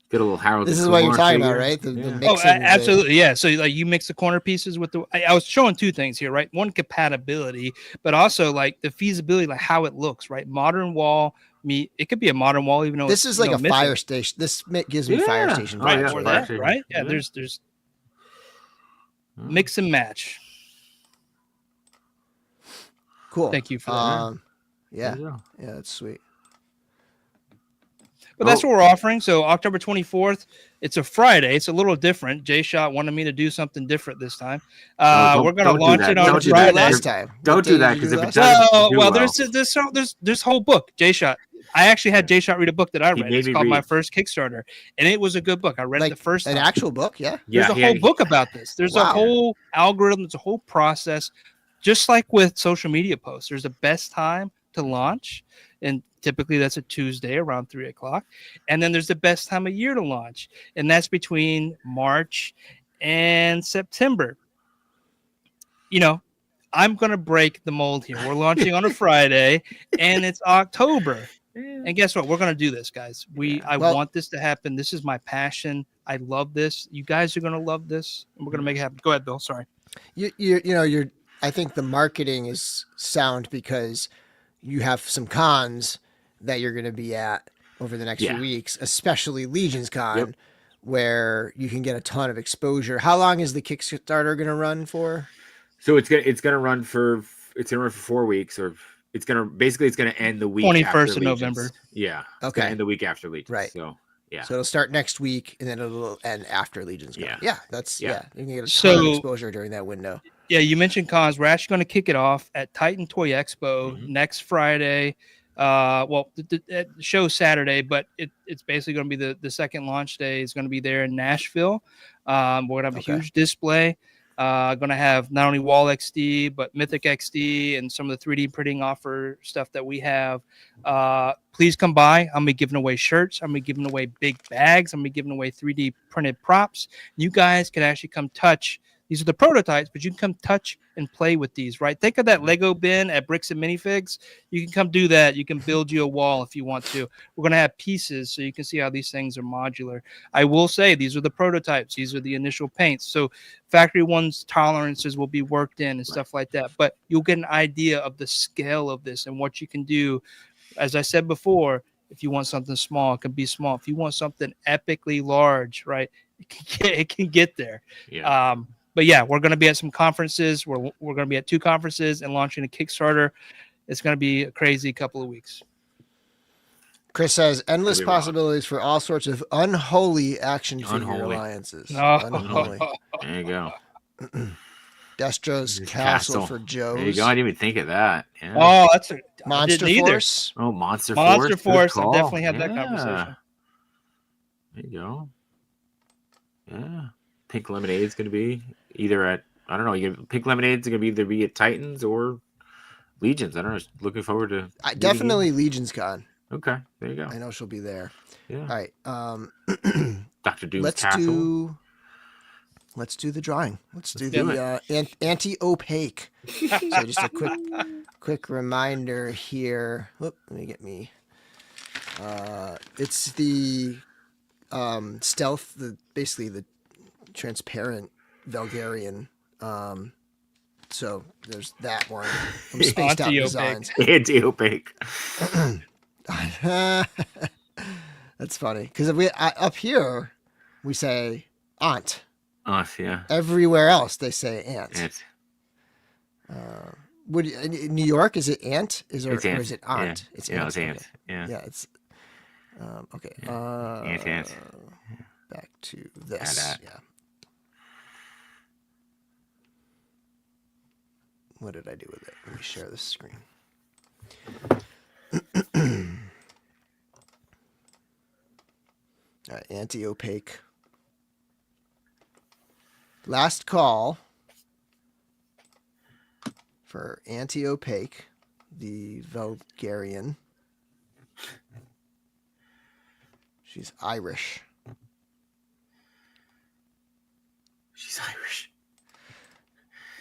B: Get a little Harold.
A: This is what you're talking about, right? The mixing,
C: absolutely, yeah. So like you mix the corner pieces with the. I was showing 2 things here, right? One, compatibility, but also like the feasibility, like how it looks, right? Modern wall. It could be a modern wall, even though
A: this is like a fire station. This gives me fire station vibes,
C: right? Yeah, there's mix and match.
A: Cool.
C: Thank you for that.
A: Yeah, that's sweet.
C: But that's what we're offering. So October 24th, it's a Friday. It's a little different. J-Shot wanted me to do something different this time. We're going to launch it on Friday.
A: Last time.
B: Don't do that, because if it doesn't
C: there's whole book, J-Shot. I actually had J-Shot read a book that I read. It's called My First Kickstarter, and it was a good book. I read it the first time.
A: An actual book, yeah.
C: There's a whole book about this. There's a whole algorithm. There's a whole process. Just like with social media posts, there's a best time to launch, and typically that's a Tuesday around 3:00. And then there's the best time of year to launch, and that's between March and September. I'm going to break the mold here. We're launching on a Friday, and it's October. And guess what? We're going to do this, guys. I want this to happen. This is my passion. I love this. You guys are going to love this, and we're going to make it happen. Go ahead, Bill. Sorry.
A: I think the marketing is sound because you have some cons that you're going to be at over the next few weeks, especially Legion's Con, where you can get a ton of exposure. How long is the Kickstarter going to run for?
B: So it's gonna run for 4 weeks, or it's gonna end the week
C: 21st of November.
B: Yeah.
A: Okay.
B: And the week after Legion.
A: Right.
B: So yeah.
A: So it'll start next week, and then it'll end after Legion's Con.
B: Yeah.
A: You can get a ton of exposure during that window.
C: Yeah, you mentioned cons. We're actually going to kick it off at Titan Toy Expo next Friday. The show's Saturday, but it's basically going to be the second launch day. Is going to be there in Nashville. We're going to have a huge display. Going to have not only Wall XD, but Mythic XD and some of the 3D printing offer stuff that we have. Please come by. I'm going to be giving away shirts. I'm going to be giving away big bags. I'm going to be giving away 3D printed props. You guys can actually come touch. These are the prototypes, but you can come touch and play with these, right? Think of that Lego bin at Bricks and Minifigs. You can come do that. You can build you a wall if you want to. We're going to have pieces so you can see how these things are modular. I will say these are the prototypes. These are the initial paints. So factory one's tolerances will be worked in and stuff like that. But you'll get an idea of the scale of this and what you can do. As I said before, if you want something small, it can be small. If you want something epically large, right, it can get there.
B: Yeah.
C: But yeah, we're going to be at some conferences. We're going to be at 2 conferences and launching a Kickstarter. It's going to be a crazy couple of weeks.
A: Chris says endless possibilities for all sorts of unholy action figure alliances. Unholy.
B: There you go.
A: Destro's Castle for Joe's.
B: There you go. I didn't even think of that. Yeah.
C: Oh, that's a
A: Monster Force.
B: Oh, Monster
C: Force. I definitely had that conversation.
B: There you go. Yeah. Pink Lemonade is going to be either at, I don't know, Pink Lemonade is going to either be at Titans or Legions. I don't know. Looking forward to
A: definitely Legion's Con.
B: Okay, there you go.
A: I know she'll be there.
B: Yeah.
A: All right.
B: Dr. Doom's Castle.
A: Let's do the drawing. Let's do the anti-opaque. So just a quick reminder here. Let me get me. It's the stealth, basically the transparent Velgarian. So there's that one from Spaced Out Designs.
B: Anti-opaque.
A: That's funny because we up here we say aunt.
B: Yeah.
A: Everywhere else they say aunt. In New York is it aunt? Or is it aunt?
B: Yeah. It's aunt.
A: Okay.
B: Yeah.
A: It's okay.
B: Aunt.
A: Back to this. Yeah. What did I do with it? Let me share this screen. All right, anti-opaque. Last call for anti-opaque, the Vulgarian. She's Irish.
B: She's Irish.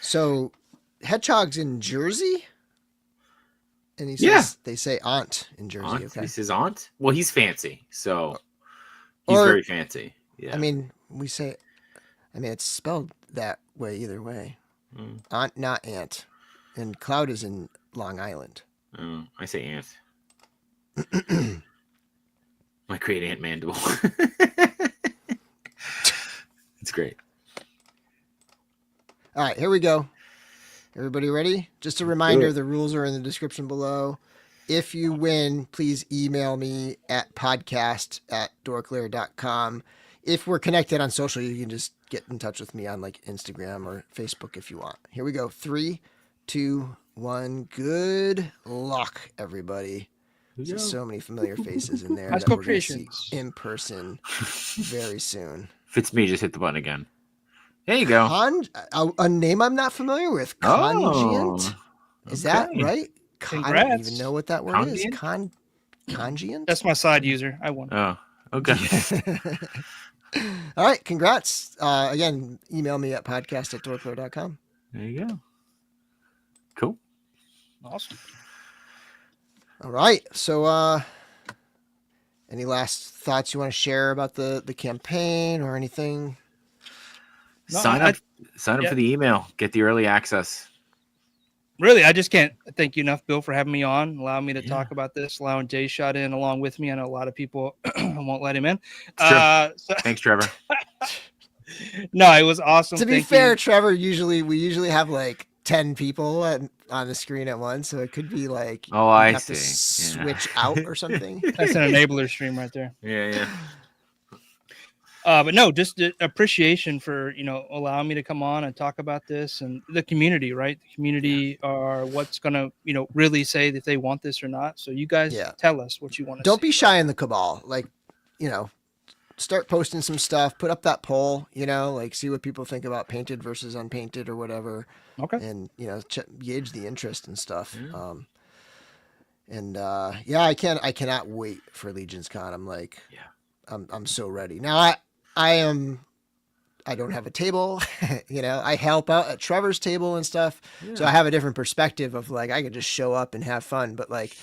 A: So, Hedgehog's in Jersey? And he says they say aunt in Jersey.
B: Aunt?
A: Okay.
B: He says aunt? Well, he's fancy, so he's very fancy. Yeah.
A: I mean, it's spelled that way either way. Aunt, not aunt. And Cloud is in Long Island.
B: Oh, I say aunt. My great aunt Mandible. It's great.
A: All right, here we go. Everybody ready? Just a reminder, the rules are in the description below. If you win, please email me at podcast@dorklair.com. If we're connected on social, you can just get in touch with me on like Instagram or Facebook if you want. Here we go. 3, 2, 1. Good luck, everybody. There's so many familiar faces in there that we're going to see in person very soon.
B: If it's me, just hit the button again. There you go.
A: A name I'm not familiar with. Congient. Is that right? I don't even know what that word is. Congient?
C: That's my side user. I won.
B: Oh, okay.
A: All right. Congrats. Again, email me at podcast@dorklair.com.
B: There you go. Cool.
C: Awesome.
A: All right. So, any last thoughts you want to share about the campaign or anything?
C: No,
B: Sign up
C: yeah.
B: for the email. Get the early access.
C: Really, I just can't thank you enough, Bill, for having me on, allowing me to
B: Yeah.
C: talk about this, allowing Jay shot in along with me. I know a lot of people won't let him in.
B: It's true.
C: So,
B: Thanks, Trevor.
C: no, it was awesome.
A: To be
C: Thank
A: fair,
C: you.
A: Trevor, we usually have like 10 people on the screen at once, so it could be like
B: Oh,
A: you
B: I
A: have to
B: see. Yeah.
A: switch out or something.
C: That's an enabler stream right there.
B: Yeah.
C: But no, just the appreciation for, allowing me to come on and talk about this and the community, right? The community are what's going to, really say if they want this or not. So you guys tell us what you want to see.
A: Don't be shy in the cabal. Like, start posting some stuff, put up that poll, like see what people think about painted versus unpainted or whatever.
C: Okay.
A: And, gauge the interest and stuff.
B: Yeah.
A: I cannot wait for Legion's Con. I'm like, I'm so ready. Now I don't have a table, I help out at Trevor's table and stuff.
B: Yeah.
A: So I have a different perspective of like, I could just show up and have fun, but like,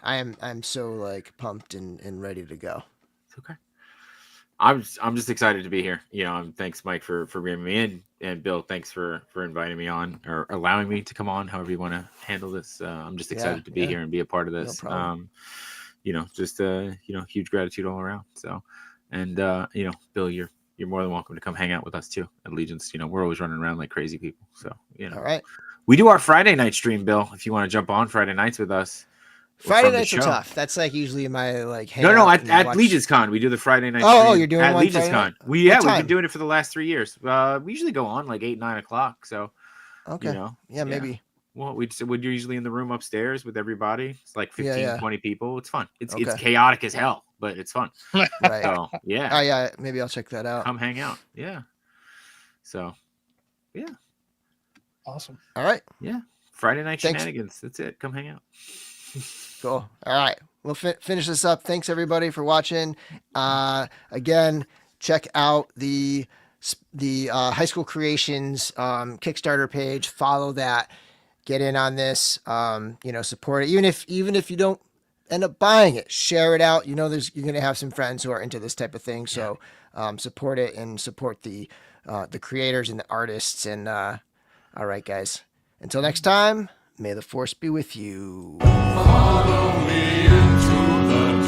A: I'm so like pumped and ready to go.
B: It's okay. I'm just excited to be here. Thanks, Mike, for bringing me in, and Bill, thanks for inviting me on or allowing me to come on. However you want to handle this, I'm just excited to be here and be a part of this.
A: No problem.
B: Huge gratitude all around. So, and Bill, you're more than welcome to come hang out with us too at Legion's. We're always running around like crazy people. So,
A: All right.
B: We do our Friday night stream, Bill. If you want to jump on Friday nights with us.
A: Friday nights are tough. That's like usually my like.
B: No. At Legion's Con, we do the Friday night.
A: Oh, you're doing
B: at
A: one
B: Legion's
A: Friday
B: Con.
A: night?
B: We've been doing it for the last 3 years. We usually go on like 8, 9 o'clock. So,
A: okay, maybe.
B: Well, we're usually in the room upstairs with everybody. It's like 15, 20 people. It's fun. It's chaotic as hell, but it's fun.
A: Right.
B: So, yeah.
A: Oh yeah, maybe I'll check that out.
B: Come hang out. Yeah. So, yeah.
C: Awesome.
A: All right.
B: Yeah. Friday night shenanigans. That's it. Come hang out.
A: Cool. All right. We'll finish this up. Thanks everybody for watching. Again, check out the High School Creations Kickstarter page. Follow that. Get in on this. Support it. Even if you don't end up buying it, share it out. You're going to have some friends who are into this type of thing. So support it and support the creators and the artists. And all right, guys. Until next time. May the force be with you.
D: Follow me into the